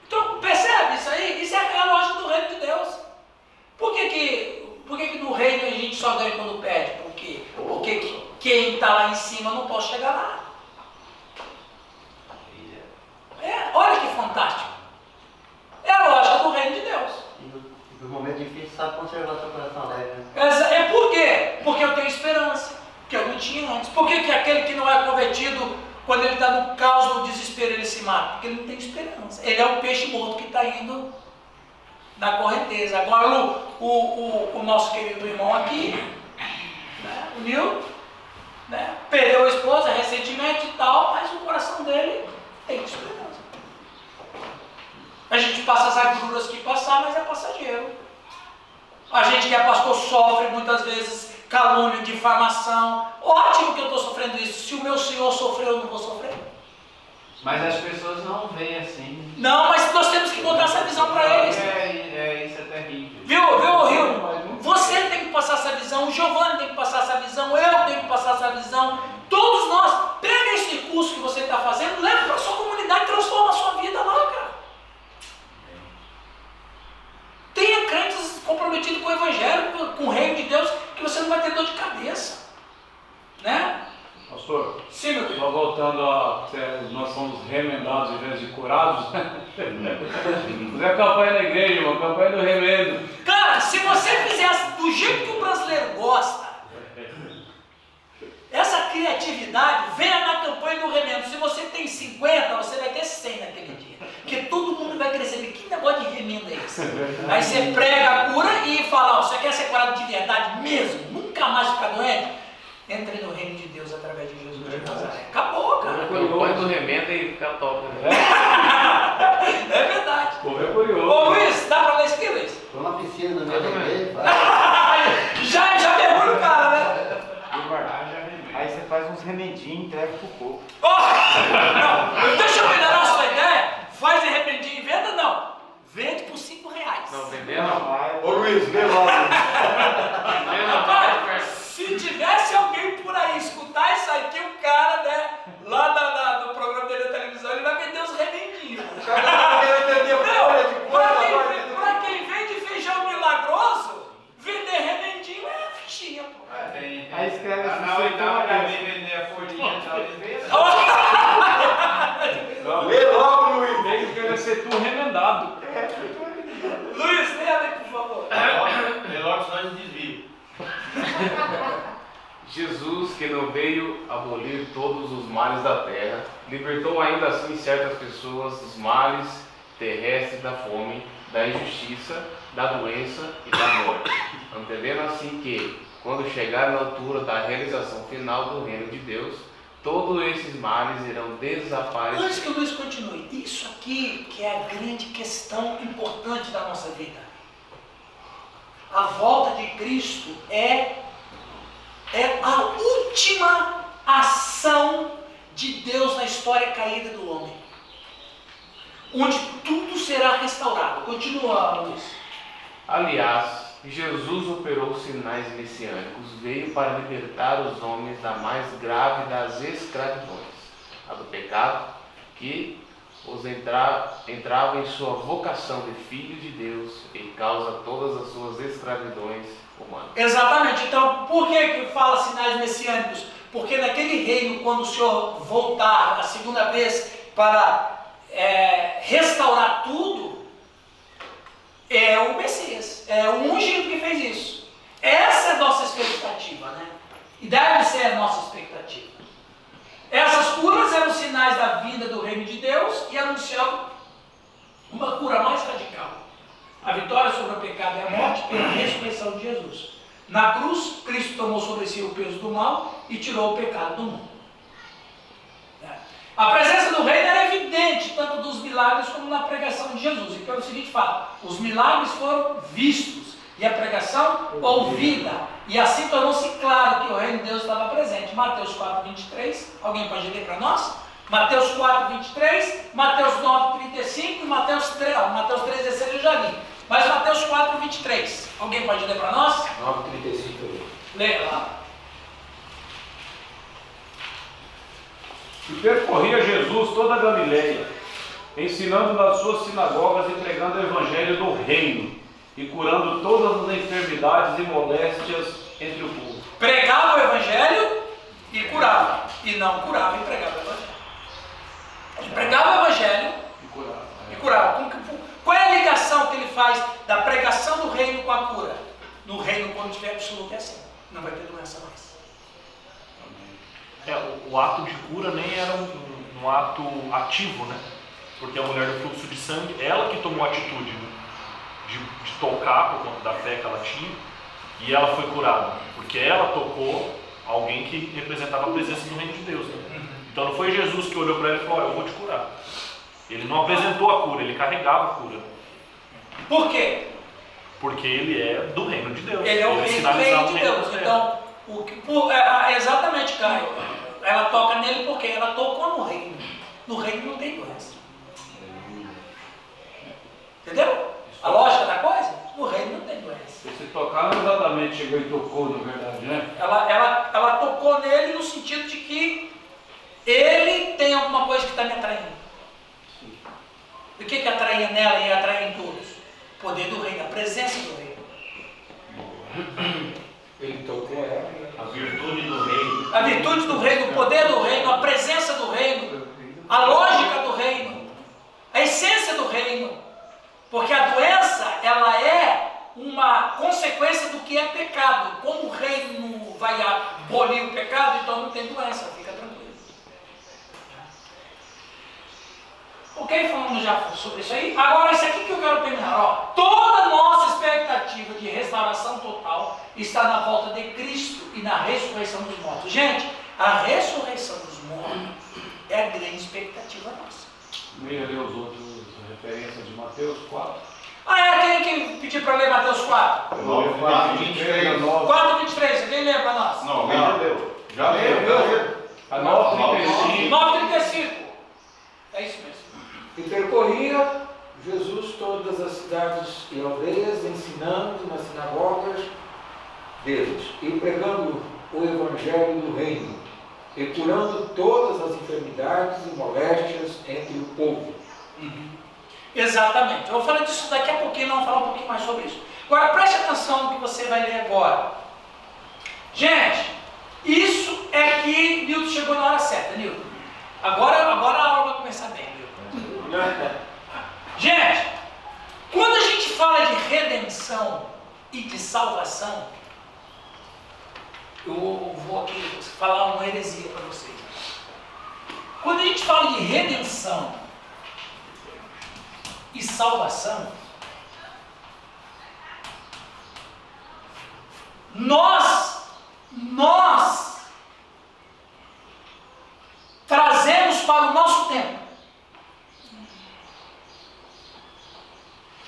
Então, percebe isso aí? Isso é a lógica do reino de Deus. Por que no reino a gente só ganha quando perde? Porque quem está lá em cima não pode chegar lá. Olha que fantástico. É a lógica do reino de Deus. E no momento difícil sabe conservar seu coração leve, né? É por quê? Porque eu tenho esperança, que eu não tinha antes. Por que aquele que não é convertido, quando ele está no caos, no desespero, ele se mata? Porque ele não tem esperança. Ele é um peixe morto que está indo na correnteza. Agora o nosso querido irmão aqui, né, o Nil, né, perdeu a esposa recentemente e tal, mas o coração dele tem esperança. A gente passa as agruras que passar, mas é passageiro. A gente que é pastor sofre muitas vezes calúnia, difamação. Ótimo que eu estou sofrendo isso. Se o meu Senhor sofreu, eu não vou sofrer. Mas as pessoas não veem assim. Não, mas nós temos que botar essa visão para eles. Isso é terrível. Viu, Rio? Você tem que passar essa visão, o Giovanni tem que passar essa visão, eu tenho que passar essa visão. Todos nós. Pega esse curso que você está fazendo, leva para a sua comunidade, transforma a sua vida lá, cara. Tenha crentes comprometidos com o Evangelho, com o reino de Deus, que você não vai ter dor de cabeça. Né? Pastor, sim, meu Deus. Só voltando a nós somos remendados em vez de curados. Fazer a campanha na igreja, uma campanha do remendo. Cara, se você fizesse do jeito que o brasileiro gosta, essa criatividade, venha na campanha do remendo. Se você tem 50, você vai ter 100 naquele dia. Porque todo mundo vai querer saber que negócio de remendo é esse. Aí você prega a cura e fala, você quer ser curado de verdade mesmo? Nunca mais ficar doente? Entre no reino de Deus através de Jesus de Nazaré. Acabou, cara. Põe do remendo e fica top. Né? É verdade. O curioso. Ô Luiz, dá pra ler isso aqui, Luiz? Tô na piscina do meu bebê. Já mergulha o cara, né? Aí você faz uns remedinhos e entrega pro povo. Não, deixa eu melhorar a sua ideia. Faz de repente em venda, não. Vende por R$5. Não, vender não. Ô Luiz, vê logo. Rapaz, se tivesse alguém por aí escutar isso aqui, o cara, né, lá no programa dele da televisão, ele vai vender os remendinhos. O cara tá querendo vender folha de coisa. Pra quem vende feijão milagroso, vender remendinho é fichinha, pô. Aí escreve assim, Na você oitava toma também essa. vender a folhinha de talvez. Lê logo, Luiz. Tem que querer ser tu remendado. Luiz, leia aí, por favor. Velox nós desvio. Jesus, que não veio abolir todos os males da terra, libertou ainda assim certas pessoas dos males terrestres, da fome, da injustiça, da doença e da morte, entendendo assim que, quando chegar na altura da realização final do reino de Deus, todos esses males irão desaparecer. Antes que o Luiz continue, isso aqui que é a grande questão importante da nossa vida. A volta de Cristo é a última ação de Deus na história caída do homem, onde tudo será restaurado. Continua, Luiz. Aliás, Jesus operou sinais messiânicos, veio para libertar os homens da mais grave das escravidões, a do pecado, que os entrava em sua vocação de filho de Deus e causa todas as suas escravidões humanas. Exatamente. Então, por que fala sinais messiânicos? Porque naquele reino, quando o Senhor voltar a segunda vez para restaurar tudo, é o Messias, é o ungido que fez isso. Essa é a nossa expectativa, né? E deve ser a nossa expectativa. Essas curas eram sinais da vinda do reino de Deus e anunciavam uma cura mais radical. A vitória sobre o pecado e a morte pela ressurreição de Jesus. Na cruz, Cristo tomou sobre si o peso do mal e tirou o pecado do mundo. A presença do reino era evidente, tanto dos milagres como na pregação de Jesus. E pelo seguinte fato, os milagres foram vistos e a pregação ouvida. E assim tornou-se claro que o reino de Deus estava presente. Mateus 4:23, alguém pode ler para nós? Mateus 4:23, Mateus 9:35 e Mateus 3:16 eu já li. Mas Mateus 4:23, alguém pode ler para nós? 9:35. Leia lá. E percorria Jesus toda a Galileia, ensinando nas suas sinagogas e pregando o evangelho do reino, e curando todas as enfermidades e moléstias entre o povo. Pregava o evangelho e curava. E não curava e pregava o evangelho. Ele pregava o evangelho e curava. Qual é a ligação que ele faz da pregação do reino com a cura? No reino, quando tiver absoluto, é assim. Não vai ter doença mais. O ato de cura nem era um ato ativo, né? Porque a mulher do fluxo de sangue, ela que tomou a atitude de tocar por conta da fé que ela tinha, e ela foi curada, porque ela tocou alguém que representava a presença do reino de Deus, né? Então não foi Jesus que olhou para ela e falou: eu vou te curar. Ele não apresentou a cura, ele carregava a cura. Por quê? Porque ele é do reino de Deus. Ele é o reino de Deus. Então, exatamente, Caio. Ela toca nele porque ela tocou no reino. No reino não tem doença. Entendeu? A lógica da coisa? No reino não tem doença. Se tocar não exatamente chegou e tocou, na verdade, né? Ela tocou nele no sentido de que ele tem alguma coisa que está me atraindo. O que atraía nela e atraía em todos? O poder do reino, a presença do reino. Ele tocou ela. A virtude do reino. A virtude do reino, o poder do reino, a presença do reino, a lógica do reino, a essência do reino. Porque a doença, ela é uma consequência do que é pecado. Como o reino vai abolir o pecado, então não tem doença, fica tranquilo. Ok, falamos já sobre isso aí. Agora, isso aqui que eu quero terminar. Ó, toda a nossa expectativa de restauração total está na volta de Cristo e na ressurreição dos mortos. Gente, a ressurreição dos mortos é a grande expectativa nossa. Não ia ler os outros, referências de Mateus. Mateus 4. Quem que pediu para ler Mateus 4? 4:23. 4:23, alguém lê para nós? Não, alguém já leu. Já leu. A 9:35. 9:35. É isso mesmo. E percorria Jesus todas as cidades e aldeias, ensinando nas sinagogas deles e pregando o evangelho do reino e curando todas as enfermidades e moléstias entre o povo. Exatamente. Eu vou falar disso daqui a pouquinho, vamos falar um pouquinho mais sobre isso. Agora, preste atenção no que você vai ler agora. Gente, isso é que Nilton chegou na hora certa, Nilton. Agora a aula vai começar bem, Nilton. Gente, quando a gente fala de redenção e de salvação, eu vou aqui falar uma heresia para vocês. Quando a gente fala de redenção e salvação, nós trazemos para o nosso tempo.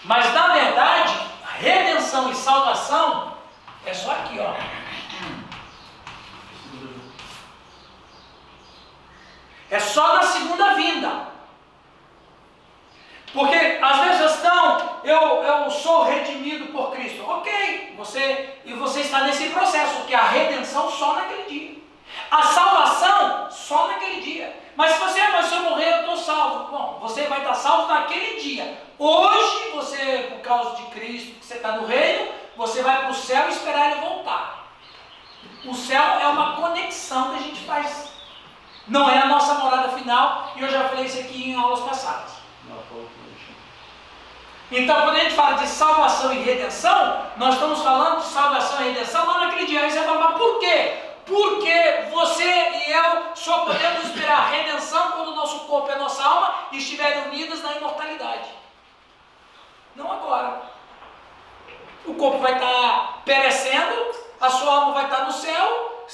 Mas na verdade, redenção e salvação é só aqui, ó. É só na segunda vinda. Porque às vezes não, eu sou redimido por Cristo. Ok, você está nesse processo, que a redenção só naquele dia. A salvação só naquele dia. Mas se eu morrer, eu estou salvo. Bom, você vai estar salvo naquele dia. Hoje, você, por causa de Cristo, que você está no reino, você vai para o céu e esperar ele voltar. O céu é uma conexão que a gente faz. Não é a nossa morada final, e eu já falei isso aqui em aulas passadas. Então, quando a gente fala de salvação e redenção, nós estamos falando de salvação e redenção lá naquele dia. Aí você fala, mas por quê? Porque você e eu só podemos esperar a redenção quando o nosso corpo e a nossa alma estiverem unidas na imortalidade. Não agora. O corpo vai estar perecendo, a sua alma vai estar no céu.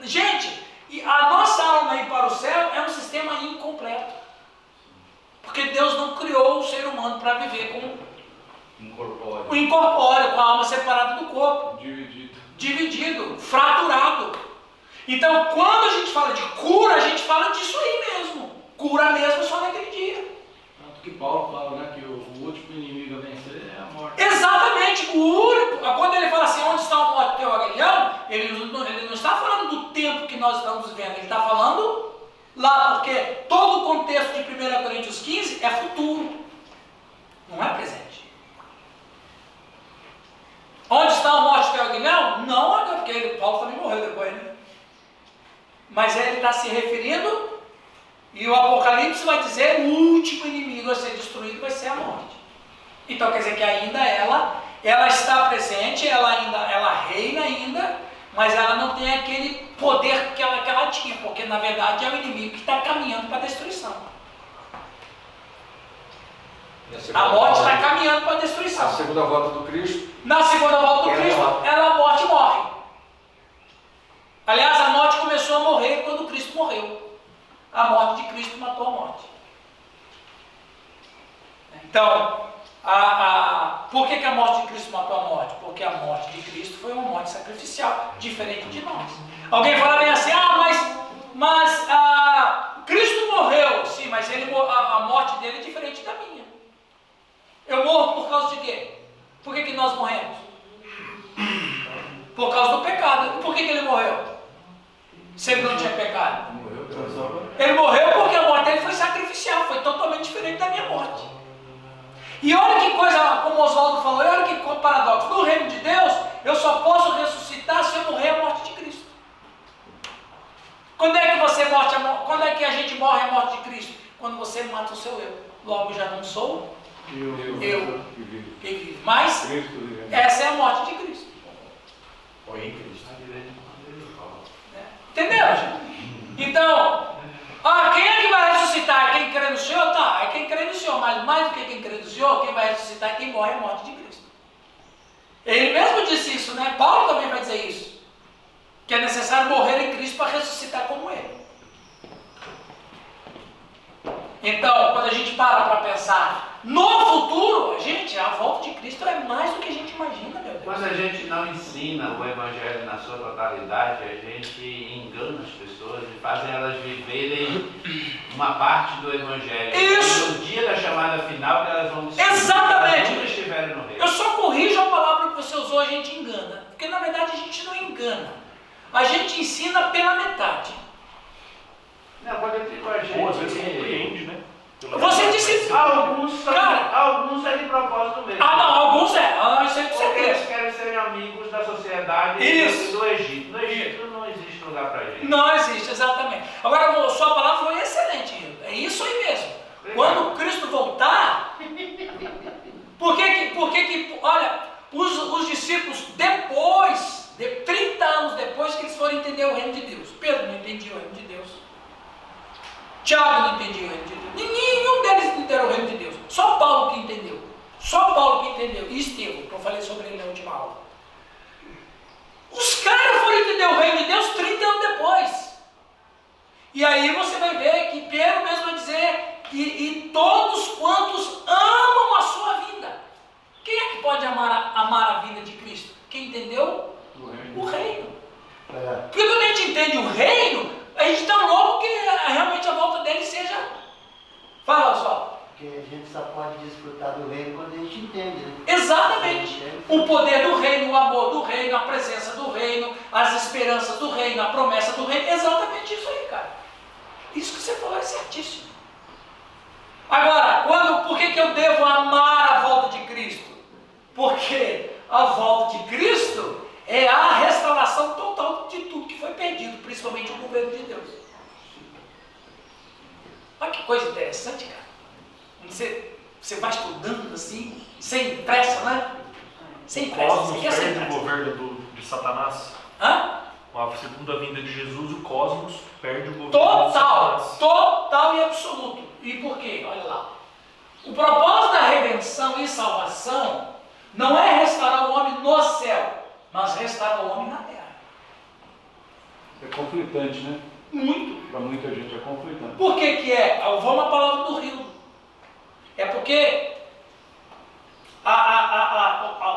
Gente, e a nossa alma ir para o céu é um sistema incompleto. Porque Deus não criou o ser humano para viver com o incorpóreo, com a alma separada do corpo. Dividido, fraturado. Então, quando a gente fala de cura, a gente fala disso aí mesmo. Cura mesmo só naquele dia. Tanto que Paulo fala, né, que o último inimigo a vencer é a morte. Exatamente. O único, quando ele fala assim, onde está o morto teu aguilhão, ele não está falando do tempo que nós estamos vivendo, ele está falando lá, porque todo o contexto de 1 Coríntios 15 é futuro, não é presente. Onde está a morte teu aguilhão? Não, porque Paulo também morreu depois, né? Mas ele está se referindo, e o Apocalipse vai dizer, o último inimigo a ser destruído vai ser a morte. Então quer dizer que ainda ela está presente, ela reina ainda, mas ela não tem aquele poder que ela tinha, porque na verdade é o inimigo que está caminhando para a destruição. A morte está caminhando para a destruição. A segunda volta do Cristo. Na segunda volta do Cristo, a morte morre. Aliás, a morte começou a morrer quando Cristo morreu. A morte de Cristo matou a morte. Então, por que a morte de Cristo matou a morte? Porque a morte de Cristo foi uma morte sacrificial, diferente de nós. Alguém fala bem assim, mas Cristo morreu. Sim, mas a morte dele é diferente da minha. Eu morro por causa de quê? Por que nós morremos? Por causa do pecado. E por que ele morreu? Se ele não tinha pecado? Ele morreu porque a morte dele foi sacrificial, foi totalmente diferente da minha morte. E olha que coisa, como o Oswaldo falou, olha que paradoxo. No reino de Deus, eu só posso ressuscitar se eu morrer a morte de Cristo. Quando é que a gente morre a morte de Cristo? Quando você mata o seu eu. Logo já não sou eu que vivo. Mas essa é a morte de Cristo. Foi em Cristo. Entendeu, gente? Então, quem é que vai ressuscitar? Quem crê no Senhor? Tá, é quem crê no Senhor, mas mais do que quem crê no Senhor, quem vai ressuscitar é quem morre a morte de Cristo. Ele mesmo disse isso, né? Paulo também vai dizer isso. Que é necessário morrer em Cristo para ressuscitar como Ele. Então, quando a gente para pensar no futuro, Quando a gente não ensina o Evangelho na sua totalidade, a gente engana as pessoas e faz elas viverem uma parte do Evangelho. Isso. E no dia da chamada final que elas vão descobrir Exatamente. que elas nunca estiveram no reino. Eu só corrijo a palavra que você usou, a gente engana. Porque na verdade a gente não engana. A gente ensina pela metade. Não, pode ter com a gente. Ou às vezes compreende, né? Você disse. Alguns Cara, é de propósito mesmo. ah, não, alguns é. Ah, isso é com Porque eles certeza. querem ser amigos da sociedade Isso. do Egito. No Egito não existe lugar pra gente. Não existe, exatamente. Agora, a sua palavra foi excelente, Hildo. É isso aí mesmo. Quando Cristo voltar, por que olha, os discípulos, depois, 30 anos depois que eles foram entender o reino de Deus, Pedro não entendia o reino de Deus, Tiago não entendia o reino de Deus, nenhum deles entenderam o reino de Deus, só Paulo que entendeu, e Estevão, que eu falei sobre ele na última aula. Os caras foram entender o reino de Deus 30 anos depois. E aí você vai ver que Pedro mesmo vai dizer, e todos quantos amam a sua vinda. Quem é que pode amar a vinda de Cristo? Quem entendeu o reino. Porque quando a gente entende o reino, a gente está louco que realmente a volta dele seja... Fala, Oswaldo. Porque a gente só pode desfrutar do reino quando a gente entende, né? Exatamente. O poder do reino, o amor do reino, a presença do reino, as esperanças do reino, a promessa do reino. Exatamente isso aí, cara. Isso que você falou é certíssimo. Agora, por que eu devo amar a volta de Cristo? Porque a volta de Cristo é a restauração total de tudo que foi perdido, principalmente o governo de Deus. Olha que coisa interessante, cara. Você vai estudando assim, sem pressa, né? Sem O pressa. cosmos Você quer sem perde o pressa. governo de Satanás. Hã? Com a segunda vinda de Jesus, o cosmos perde o governo de Satanás. Total e absoluto. E por quê? Olha lá. O propósito da redenção e salvação não é restaurar o homem no céu, mas restaurar o homem na terra. É conflitante, né? Muito. Para muita gente é conflitante. Por que é? Eu vou na palavra do Rio. É porque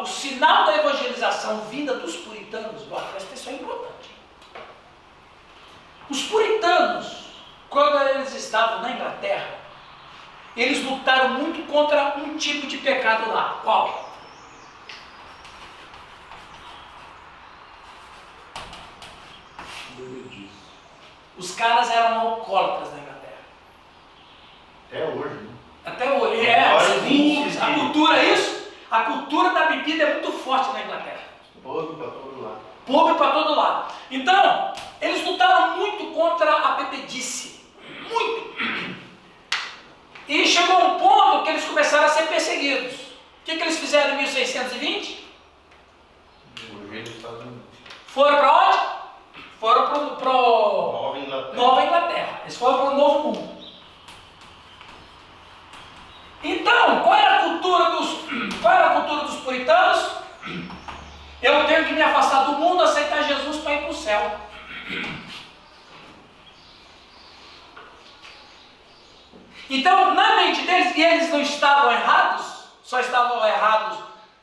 o sinal da evangelização vinda dos puritanos, presta atenção, é importante. Os puritanos, quando eles estavam na Inglaterra, eles lutaram muito contra um tipo de pecado lá. Qual? Os caras eram alcoólatras na Inglaterra. Até hoje, né? Até hoje. A cultura é isso? A cultura da bebida é muito forte na Inglaterra. Povo para todo lado. Povo para todo lado. Então, eles lutaram muito contra a bebedice. Muito. E chegou um ponto que eles começaram a ser perseguidos. O que eles fizeram em 1620? Foram para onde? Foram para Nova Inglaterra. Eles foram para o Novo Mundo. Então, qual era a cultura dos puritanos? Eu tenho que me afastar do mundo, aceitar Jesus para ir para o céu. Então, na mente deles, e eles não estavam errados, só estavam errados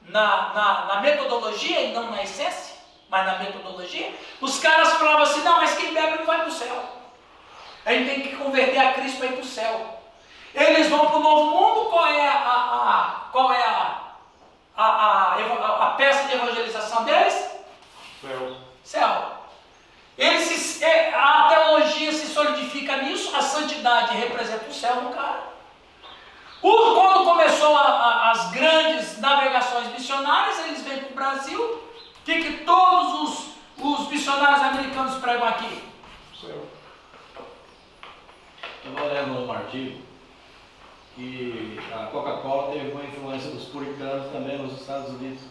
na metodologia e não na essência, mas na metodologia, os caras falavam assim, não, mas quem bebe não vai para o céu. A gente tem que converter a Cristo para ir para o céu. Eles vão para o novo mundo, qual é a peça de evangelização deles? Céu. A teologia se solidifica nisso, a santidade representa o céu no cara. Quando começou as grandes navegações missionárias, eles vêm para o Brasil. O que todos os missionários americanos pregam aqui? Eu estava lendo um artigo que a Coca-Cola teve uma influência dos puritanos também nos Estados Unidos.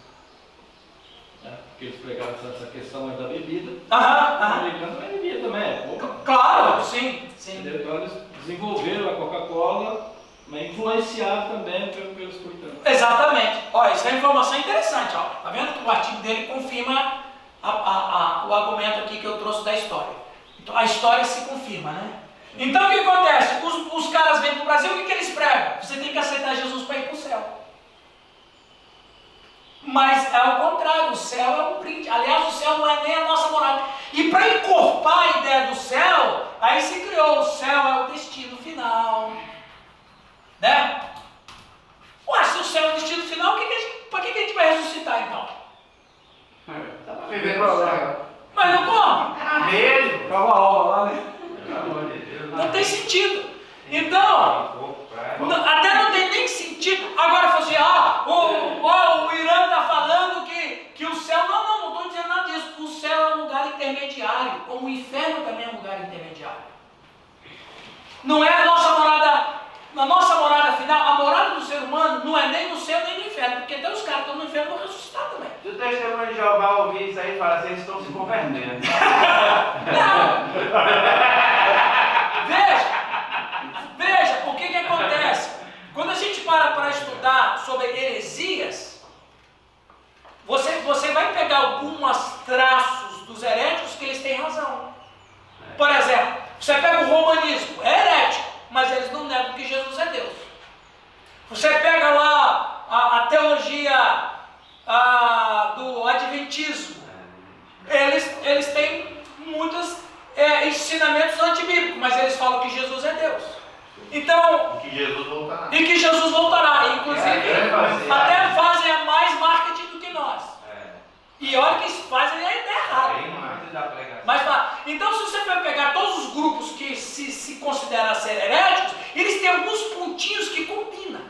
Né? Porque eles pregaram essa questão aí da bebida. Os americanos também bebiam também. Claro, sim. Entendeu? Então eles desenvolveram a Coca-Cola, mas influenciados também pelos puritanos. Exatamente. Olha, isso é uma informação interessante. Ó. Tá vendo que o artigo dele confirma o argumento aqui que eu trouxe da história. Então a história se confirma, né? Então o que acontece? Os caras vêm para o Brasil, o que eles pregam? Você tem que aceitar Jesus para ir para o céu. Mas é o contrário. o céu é um brinde. Aliás, o céu não é nem a nossa morada. E para encorpar a ideia do céu, aí se criou: o céu é o destino final. Né? Ué, se o céu é o destino final, para que a gente vai ressuscitar então? Tá pra viver no céu. Mas não como? Mesmo? Ficava a aula lá, né? Pelo amor de Deus. Não tem sentido. Então, até não tem nem sentido. Agora, assim, o Irã está falando que o céu... Não estou dizendo nada disso. O céu é um lugar intermediário, como o inferno também é um lugar intermediário. Não é a nossa morada... Na nossa morada final, a morada do ser humano não é nem no céu nem no inferno, porque até os caras que estão no inferno vão ressuscitar também. Se o testemunho de Jeová ouvir isso aí, fala assim, eles estão se convertendo. Não! Veja, o que acontece? Quando a gente para estudar sobre heresias, você vai pegar alguns traços dos heréticos que eles têm razão. Por exemplo, você pega o romanismo, é herético, mas eles não negam que Jesus é Deus. Você pega lá a teologia do adventismo, eles têm muitos ensinamentos antibíblicos, mas eles falam que Jesus é Deus. Então, E que Jesus voltará. e que Jesus voltará, inclusive até fazem mais marketing do que nós. E olha que isso fazem ainda errado. Mas, então, se você vai pegar todos os grupos que se consideram ser heréticos, eles têm alguns pontinhos que combinam.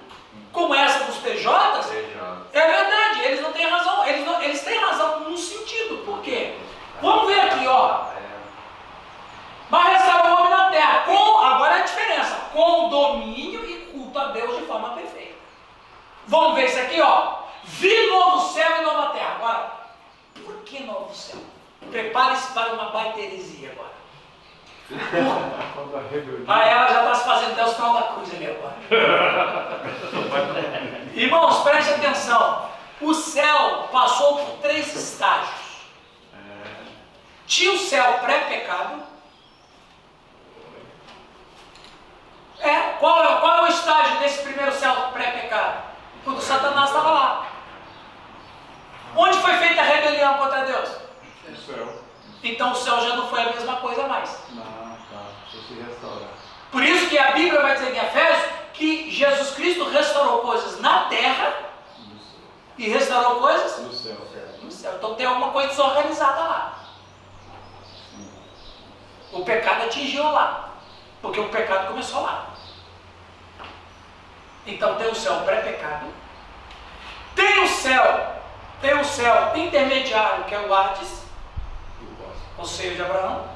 Como essa dos TJs, é verdade, eles não têm razão. Eles têm razão num sentido. Por quê? Vamos ver aqui, ó. Mas restaurou o homem na terra. Agora é a diferença. Com domínio e culto a Deus de forma perfeita. Vamos ver isso aqui, ó. Vi novo céu e nova terra. Agora, por que novo céu? Prepare-se para uma baita heresia agora. Ela já está se fazendo até o sinal da cruz ali agora. Irmãos, preste atenção. O céu passou por 3 estágios. Tinha o céu pré-pecado. Qual é o estágio desse primeiro céu pré-pecado? Quando Satanás estava lá. Onde foi feita a rebelião contra Deus? No céu. Então o céu já não foi a mesma coisa mais. Deixa se restaurar. Por isso que a Bíblia vai dizer em Efésios que Jesus Cristo restaurou coisas na terra e restaurou coisas No céu. no céu. Então tem alguma coisa desorganizada lá. O pecado atingiu lá, porque o pecado começou lá. Então tem o céu pré-pecado, tem o céu intermediário, que é o Hades, o seio de Abraão,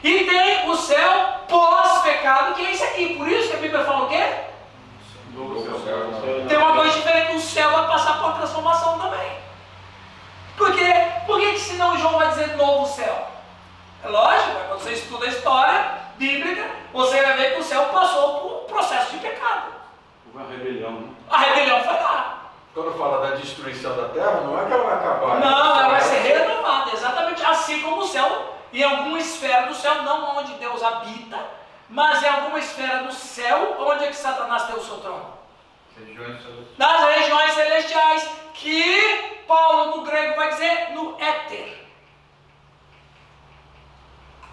e tem o céu pós-pecado, que é esse aqui. Por isso que a Bíblia fala o quê? Tem uma coisa diferente, o céu vai passar por uma transformação também. Por quê? Por que senão João vai dizer novo céu? É lógico, quando você estuda a história bíblica, você vai ver que o céu passou por um processo de pecado. Uma rebelião, né? A rebelião foi lá. Quando fala da destruição da terra, não é que ela vai acabar. Não, ela vai ser renovada, exatamente assim como o céu, em alguma esfera do céu, não onde Deus habita, mas em alguma esfera do céu, onde é que Satanás tem o seu trono? Nas regiões celestiais, que Paulo no grego vai dizer no éter.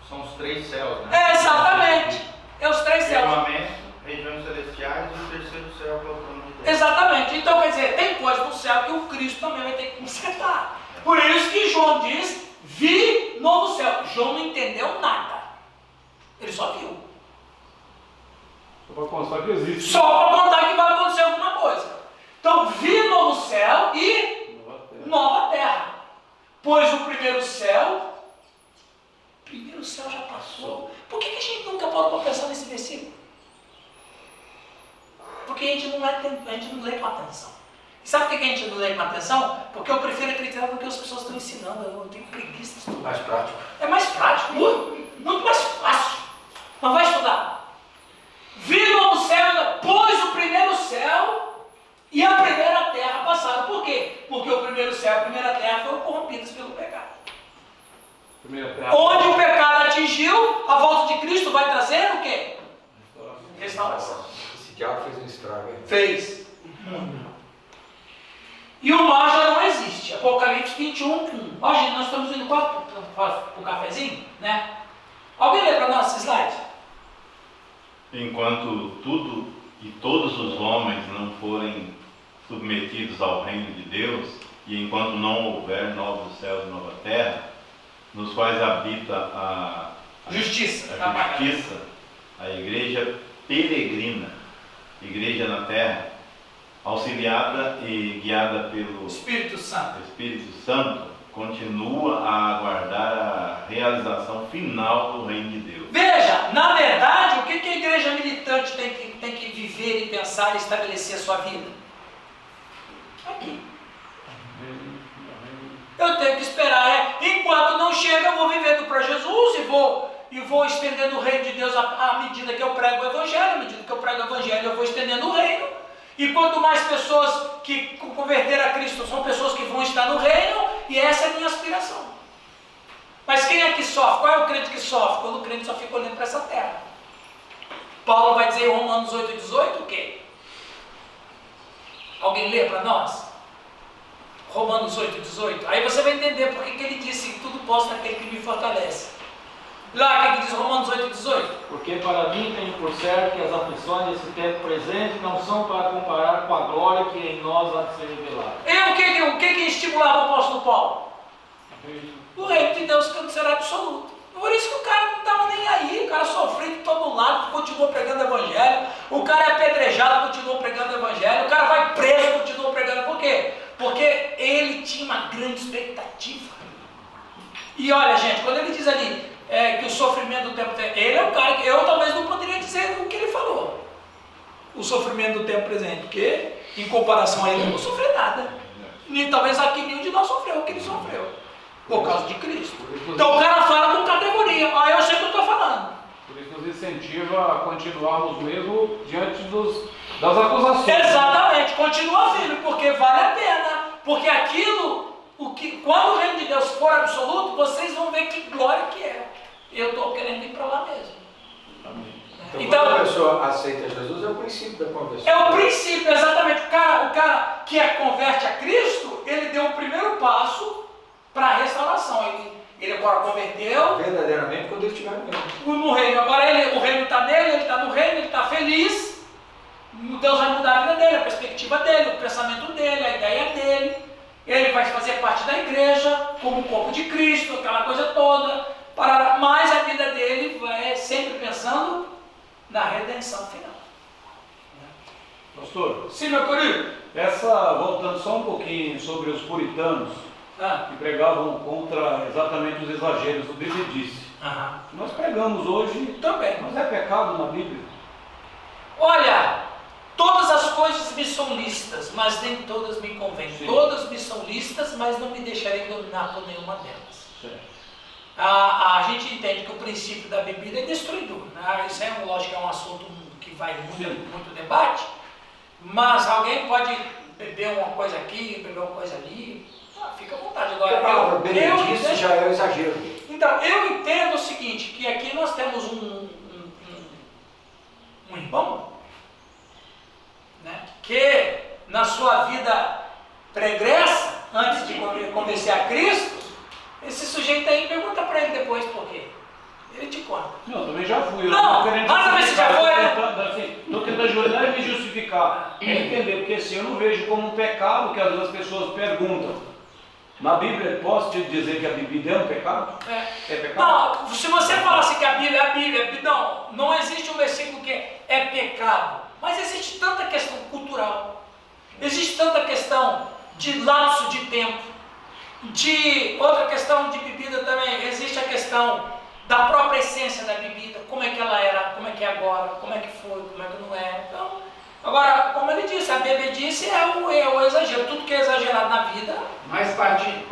São os 3 céus, né? Exatamente, é os 3 céus. Firmamento, regiões celestiais e o terceiro céu que é o trono de Deus. Exatamente, então quer dizer, tem coisa no céu que o Cristo também vai ter que consertar. Por isso que João diz, vi novo céu. João não entendeu nada, ele só viu. Só para constar que existe. Só para contar que vai acontecer alguma coisa. Então, vi novo céu e nova terra. Pois o primeiro céu já passou. Por que a gente nunca parou para pensar nesse versículo? Porque a gente não lê com atenção. E sabe por que a gente não lê com atenção? Porque eu prefiro acreditar no que as pessoas estão ensinando. Eu não tenho preguiça de estudar. Mais prático. É mais prático, muito mais fácil. Mas vai estudar. Vi novo céu, pois o primeiro céu e a primeira terra passaram. Por quê? Porque o primeiro céu e a primeira terra foram corrompidos pelo pecado. Onde o pecado atingiu, a volta de Cristo vai trazer o quê? Restauração. Esse diabo fez um estrago. Fez. E o mar já não existe. Apocalipse Apocalipse 21. Ó, gente, nós estamos indo quase para o cafezinho, né? Alguém lê para nós esse slide? Enquanto tudo e todos os homens não forem submetidos ao reino de Deus, e enquanto não houver novos céus e nova terra, nos quais habita a Justiça. a igreja peregrina, igreja na terra, auxiliada e guiada pelo Espírito Santo. Espírito Santo, continua a aguardar a realização final do reino de Deus. Veja, na verdade, o que a igreja militante tem que viver e pensar e estabelecer a sua vida? Aqui. Eu tenho que esperar, enquanto não chega, eu vou vivendo para Jesus e vou estendendo o reino de Deus à medida que eu prego o Evangelho. À medida que eu prego o Evangelho, eu vou estendendo o reino. E quanto mais pessoas que converteram a Cristo são pessoas que vão estar no reino, e essa é a minha aspiração. Mas quem é que sofre? Qual é o crente que sofre? Quando o crente só fica olhando para essa terra. Paulo vai dizer em Romanos 8,18 o quê? Alguém lê para nós? Romanos 8,18. Aí você vai entender por que ele disse que tudo posso naquele que me fortalece. Lá, o que diz Romanos 8,18? Porque para mim tenho por certo que as aflições desse tempo presente não são para comparar com a glória que em nós há de ser revelada. E o que estimulava o apóstolo Paulo? O reino de Deus que será absoluto. Por isso que o cara não estava nem aí, o cara sofreu de todo lado, continuou pregando o Evangelho, o cara é apedrejado, continuou pregando o Evangelho, o cara vai preso, continuou pregando. Por quê? Porque ele tinha uma grande expectativa. E olha, gente, quando ele diz ali que o sofrimento do tempo... Ele é o cara que eu talvez não poderia dizer o que ele falou. O sofrimento do tempo presente, porque em comparação a ele eu não sofri nada. Nem talvez aqui nenhum de nós sofreu o que ele sofreu. Por causa de Cristo. Então o cara fala com categoria. Aí eu sei o que eu estou falando. Por isso nos incentiva a continuarmos mesmo diante das acusações. Exatamente, continua firme, porque vale a pena. Porque aquilo, quando o reino de Deus for absoluto, vocês vão ver que glória que é. Eu estou querendo ir para lá mesmo. Amém. Então, quando a pessoa aceita Jesus, é o princípio da conversão. É o princípio, exatamente. O cara que converte a Cristo, ele deu o primeiro passo para a restauração. Ele agora converteu. Verdadeiramente quando ele estiver no reino. No reino. Agora o reino está nele, ele está no reino, ele está feliz. Deus vai mudar a vida dele, a perspectiva dele, o pensamento dele, a ideia dele. Ele vai fazer parte da igreja, como o corpo de Cristo, aquela coisa toda. Mas a vida dele vai sempre pensando na redenção final. Pastor, Sim, meu querido. voltando só um pouquinho sobre os puritanos, que pregavam contra exatamente os exageros do bebedice. Nós pregamos hoje Também. mas é pecado na Bíblia. Olha, todas as coisas me são lícitas, mas nem todas me convêm. Sim. Todas me são lícitas, mas não me deixarei dominar por nenhuma delas. Certo. A gente entende que o princípio da bebida é destruidor. Né? Isso é, lógico, é um assunto que vai muito debate, mas alguém pode beber uma coisa aqui, beber uma coisa ali. Fica à vontade. Agora, a palavra benedice já é o exagero. Então, eu entendo o seguinte, que aqui nós temos um irmão, né, que na sua vida pregressa, antes de conhecer a Cristo, esse sujeito aí pergunta para ele depois por quê. Ele te conta. Não, também já fui. Não, mas também você já foi, Estou tentando ajudar e me justificar. É entender, porque assim, eu não vejo como um pecado que às vezes as pessoas perguntam. Na Bíblia, posso te dizer que a bebida é um pecado? É pecado? Não, se você falasse que a Bíblia, não existe um versículo que é pecado, mas existe tanta questão cultural, existe tanta questão de lapso de tempo, de outra questão de bebida também, existe a questão da própria essência da bebida, como é que ela era, como é que é agora, como é que foi, como é que não é. Então, agora, como ele disse, a bebedice é o exagero, tudo que é exagerado na vida. Mas partindo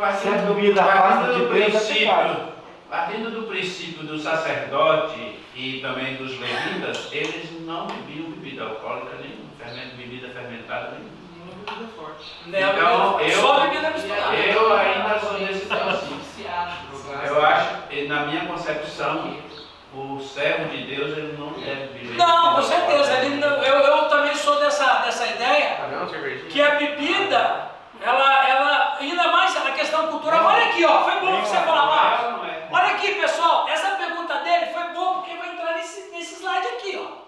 do princípio do sacerdote e também dos levitas, eles não bebiam bebida alcoólica nenhuma, bebida fermentada nenhuma. Bebida forte. Então, só bebida misturada. eu ainda sou desse princípio. Eu acho, na minha concepção, o servo de Deus ele não deve beber. Não, com certeza. Eu também sou dessa ideia Tá vendo, cervejinha? que a bebida, ela ainda mais a questão preservação cultural. Olha aqui, ó, foi bom que você falar, Marcos. Não é. Olha aqui, pessoal, essa pergunta dele foi boa porque vai entrar nesse slide aqui, ó.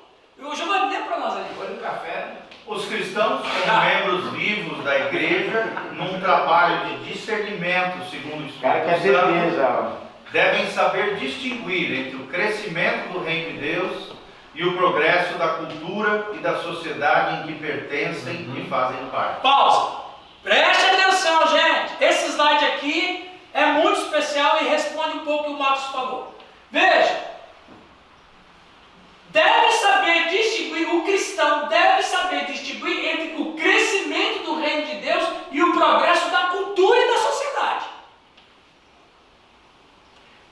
O Giovanni, lê para nós ali. Foi no café. Os cristãos, como membros vivos da igreja, num trabalho de discernimento, segundo o Cara, quer Espírito beber Santo, já. devem saber distinguir entre o crescimento do reino de Deus e o progresso da cultura e da sociedade em que pertencem e fazem parte. Pausa. Preste atenção, gente. Esse slide aqui é muito especial e responde um pouco o que o Marcos falou. Veja. Deve saber distinguir, o cristão deve saber distinguir entre o crescimento do reino de Deus e o progresso da cultura e da sociedade.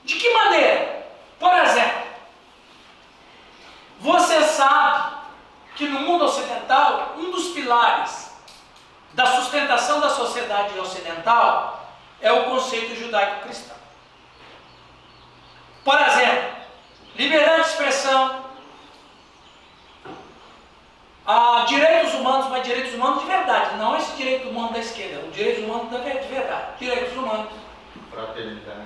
De que maneira? Por exemplo, você sabe que no mundo ocidental, um dos pilares da sustentação da sociedade ocidental é o conceito judaico-cristão. Por exemplo, liberdade de expressão, direitos humanos, mas direitos humanos de verdade, não esse direito humano da esquerda, o direito humano de verdade, direitos humanos,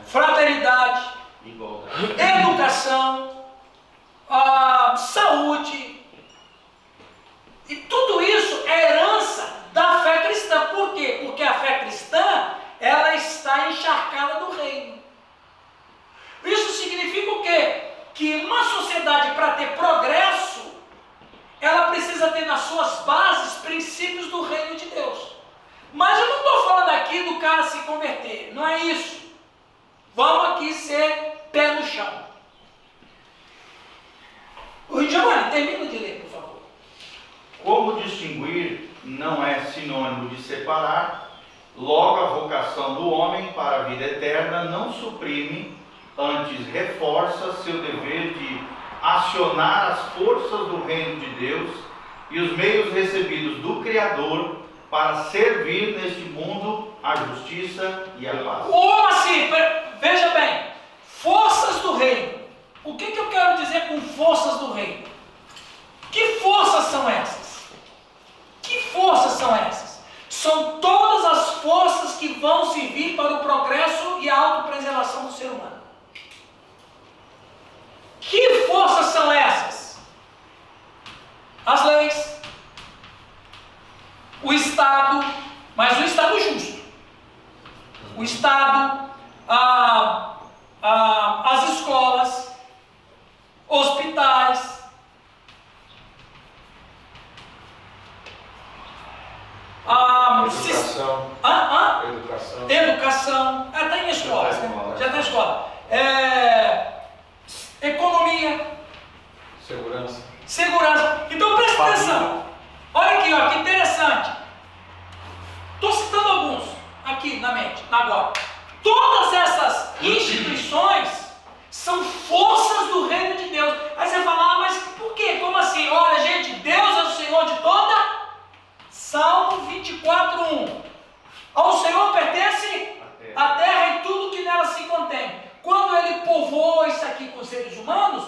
fraternidade, Igualdade. educação, saúde, e tudo isso é herança da fé cristã. Por quê? Porque a fé cristã, ela está encharcada do reino. Isso significa o quê? Que uma sociedade, para ter progresso, ela precisa ter nas suas bases princípios do reino de Deus. Mas eu não estou falando aqui do cara se converter, não é isso. Vamos aqui ser pé no chão. O Giovanni, termina de ler, por favor. Como distinguir não é sinônimo de separar, logo a vocação do homem para a vida eterna não suprime, antes reforça seu dever de acionar as forças do reino de Deus e os meios recebidos do Criador para servir neste mundo a justiça e a paz. Como assim? Veja bem, forças do reino. O que eu quero dizer com forças do reino? Que forças são essas? Que forças são essas? São todas as forças que vão servir para o progresso e a autopreservação do ser humano. Que forças são essas? As leis, o Estado, mas o Estado justo, o Estado, as escolas, hospitais, educação, está em escolas, né? Já está em escola. Economia, segurança. Então presta atenção. Olha aqui, ó, que interessante. Estou citando alguns aqui na mente, agora. Todas essas instituições são forças do reino de Deus. Aí você fala, mas por quê? Como assim? Olha, gente, Deus é o Senhor de toda. Salmo 24:1. Ao Senhor pertence a terra e tudo que nela se contém. Quando ele povoou isso aqui com os seres humanos,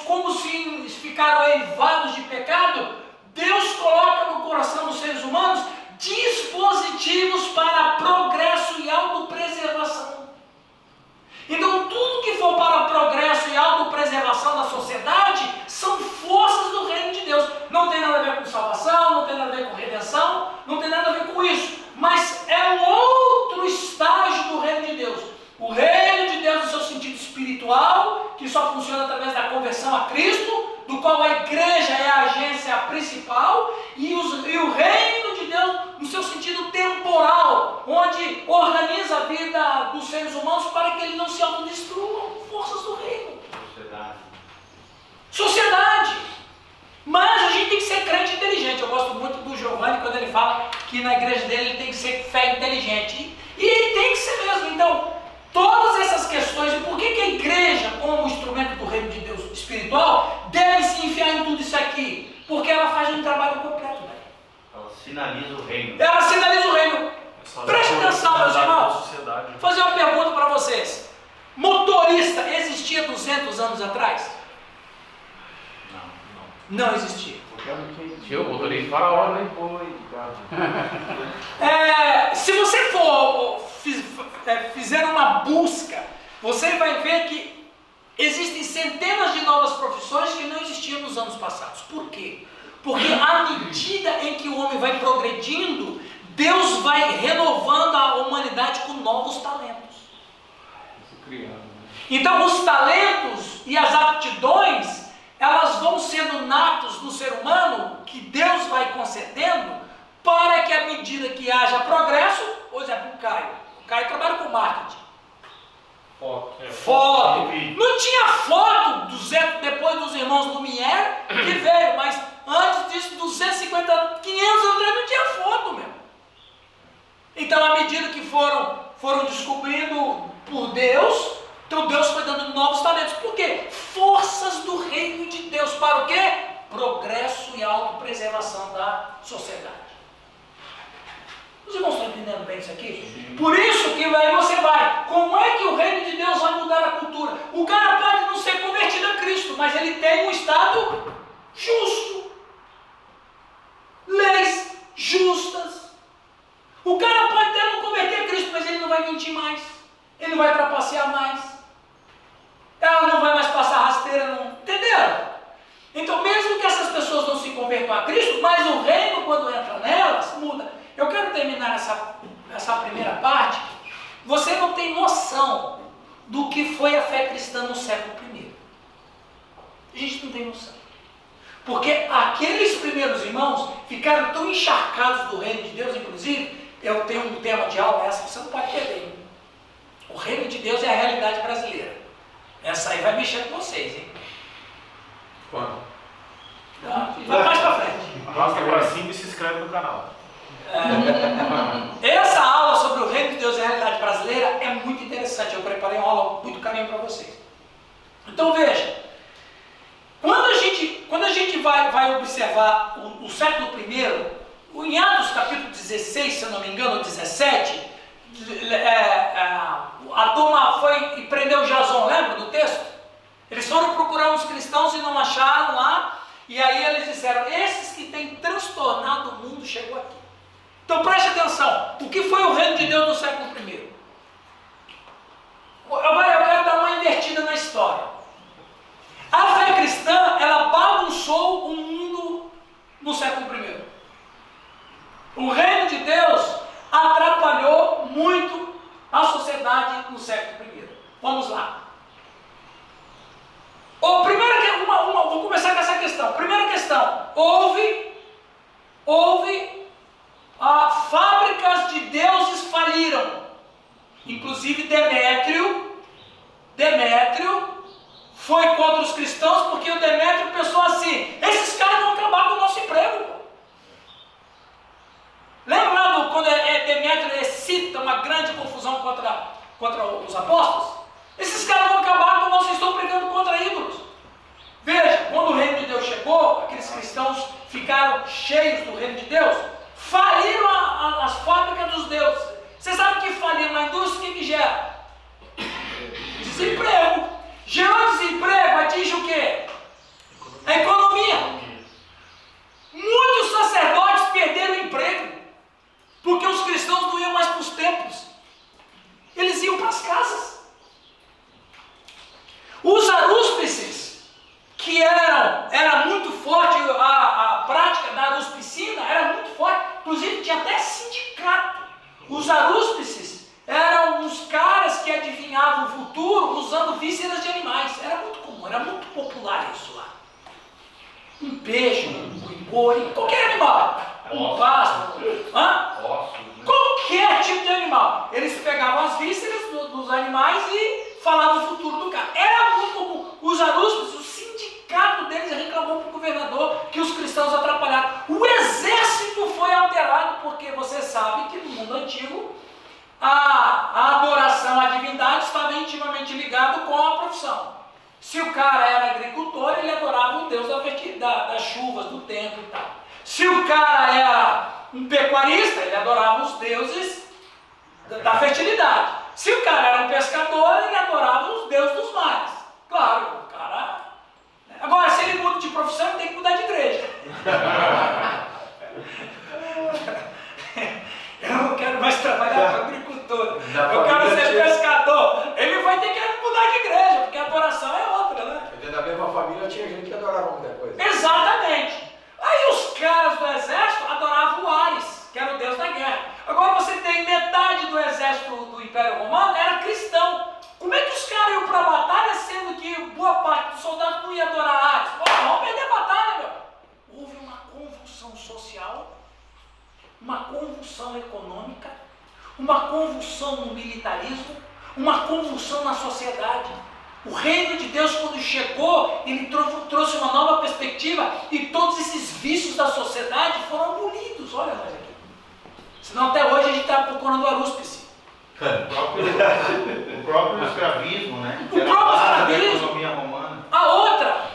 como se ficaram eivados de pecado, Deus coloca no coração dos seres humanos dispositivos para progresso e autopreservação. Então, tudo que for para progresso e autopreservação da sociedade são forças do reino de Deus. Não tem nada a ver com salvação, não tem nada a ver com redenção, não tem nada a ver com isso. Mas é um outro estágio do reino de Deus. O reino de Deus no seu sentido espiritual, que só funciona através da conversão a Cristo, do qual a igreja é a agência principal, e o reino de Deus no seu sentido temporal, onde organiza a vida dos seres humanos para que eles não se autodestruam. Forças do reino. Sociedade. Mas a gente tem que ser crente inteligente. Eu gosto muito do Giovanni quando ele fala que na igreja dele ele tem que ser fé inteligente. E ele tem que ser mesmo. Então, todas essas questões, e por que a igreja, como instrumento do reino de Deus espiritual, deve se enfiar em tudo isso aqui? Porque ela faz um trabalho completo, velho. Ela sinaliza o reino. Ela sinaliza o reino. Preste atenção, meus irmãos. Vou fazer uma pergunta para vocês. Motorista existia 200 anos atrás? Não existia. Tinha o motorista faraó, né? Se você fizeram uma busca, você vai ver que existem centenas de novas profissões que não existiam nos anos passados. Por quê? Porque à medida em que o homem vai progredindo, Deus vai renovando a humanidade com novos talentos. Então os talentos e as aptidões, elas vão sendo natos no ser humano, que Deus vai concedendo, para que à medida que haja progresso, por exemplo, o Caio trabalha com marketing. Foto. Não tinha foto depois dos irmãos Lumière que veio, mas antes disso, 250, 500 anos atrás, não tinha foto mesmo. Então, à medida que foram descobrindo por Deus, então Deus foi dando novos talentos. Por quê? Forças do reino de Deus. Para o quê? Progresso e autopreservação da sociedade. Os irmãos estão entendendo bem isso aqui? Por isso que aí você vai. Como é que o reino de Deus vai mudar a cultura? O cara pode não ser convertido a Cristo, mas ele tem um estado justo. Leis justas. O cara pode até não converter a Cristo, mas ele não vai mentir mais. Ele não vai trapacear mais. Ela não vai mais passar rasteira, não. Entenderam? Então, mesmo que essas pessoas não se convertam a Cristo, mas o reino, quando entra nelas, muda. Eu quero terminar essa primeira parte. Você não tem noção do que foi a fé cristã no século I. A gente não tem noção. Porque aqueles primeiros irmãos ficaram tão encharcados do reino de Deus, inclusive, eu tenho um tema de aula, essa você não pode perder. O reino de Deus é a realidade brasileira. Essa aí vai mexer com vocês, hein? Quando? Vai mais pra frente. Arrasta pra cima e se inscreve no canal. Essa aula sobre o reino de Deus e a realidade brasileira é muito interessante. Eu preparei uma aula muito caminho para vocês. Então veja, quando a gente vai observar o século I, em Atos capítulo 16, se eu não me engano, 17, a turma foi e prendeu Jason, lembra do texto? Eles foram procurar uns cristãos e não acharam lá, e aí eles disseram, esses que têm transtornado o mundo chegou aqui. Então preste atenção, o que foi o reino de Deus no século I? Eu quero dar uma invertida na história. A fé cristã, ela bagunçou o mundo no século I. O reino de Deus atrapalhou muito a sociedade no século I. Vamos lá. Vou começar com essa questão. Primeira questão, houve fábricas de deuses faliram. Inclusive Demétrio foi contra os cristãos, porque o Demétrio pensou assim, esses caras vão acabar com o nosso emprego. Lembra lá quando Demétrio cita uma grande confusão contra os apóstolos? Esses caras vão acabar com nós, estão brigando contra ídolos. Veja, quando o reino de Deus chegou, aqueles cristãos ficaram cheios do reino de Deus, faliram as fábricas dos deuses. Você sabe que falir uma indústria, o que gera? Desemprego. Gerou desemprego, atinge o quê? A economia. Muitos sacerdotes perderam o emprego, porque os cristãos não iam mais para os templos. Eles iam para as casas. Os arúspices, que era muito forte, a prática da aruspicina era muito forte, inclusive tinha até sindicato. Os arúspices eram uns caras que adivinhavam o futuro usando vísceras de animais. Era muito comum, era muito popular isso lá. Um peixe, um boi, qualquer animal. Um pássaro, qualquer tipo de animal. Eles pegavam as vísceras dos animais e falavam o futuro do cara. Era muito comum. Os arúspices, o sindicato deles reclamou para o governador que os cristãos atrapalharam. O exército foi alterado, porque você sabe que no mundo antigo a adoração à divindade estava intimamente ligado com a profissão. Se o cara era agricultor, ele adorava o deus das chuvas, do tempo e tal. Se o cara era um pecuarista, ele adorava os deuses da fertilidade. Se o cara era um pescador, ele adorava os deuses dos mares. Claro, o cara... Agora, se ele muda de profissão, ele tem que mudar de igreja. Eu não quero mais trabalhar com agricultor. Eu quero ser econômica, uma convulsão no militarismo, uma convulsão na sociedade. O reino de Deus, quando chegou, ele trouxe uma nova perspectiva e todos esses vícios da sociedade foram abolidos. Olha nós aqui. Senão até hoje a gente está procurando o arúspice. O próprio escravismo, né? O próprio escravismo. A economia romana. A outra,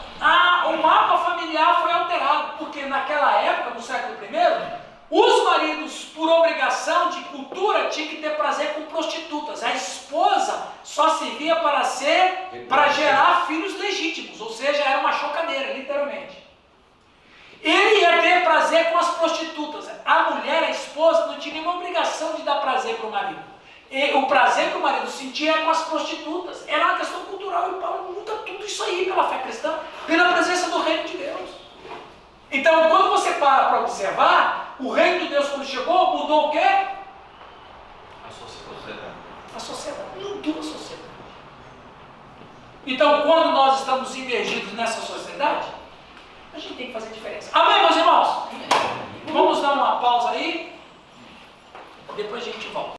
o mapa familiar foi alterado, porque naquela época, no século I, os maridos, por obrigação de cultura, tinham que ter prazer com prostitutas. A esposa só servia para gerar filhos legítimos, ou seja, era uma chocadeira, literalmente. Ele ia ter prazer com as prostitutas. A mulher, a esposa, não tinha nenhuma obrigação de dar prazer para o marido. O prazer que o marido sentia era com as prostitutas. Era uma questão cultural. E Paulo luta tudo isso aí pela fé cristã, pela presença do reino de Deus. Então, quando você para observar, o reino de Deus, quando chegou, mudou o quê? A sociedade. A sociedade. Mudou a sociedade. Então, quando nós estamos imergidos nessa sociedade, a gente tem que fazer diferença. Amém, meus irmãos? Vamos dar uma pausa aí. Depois a gente volta.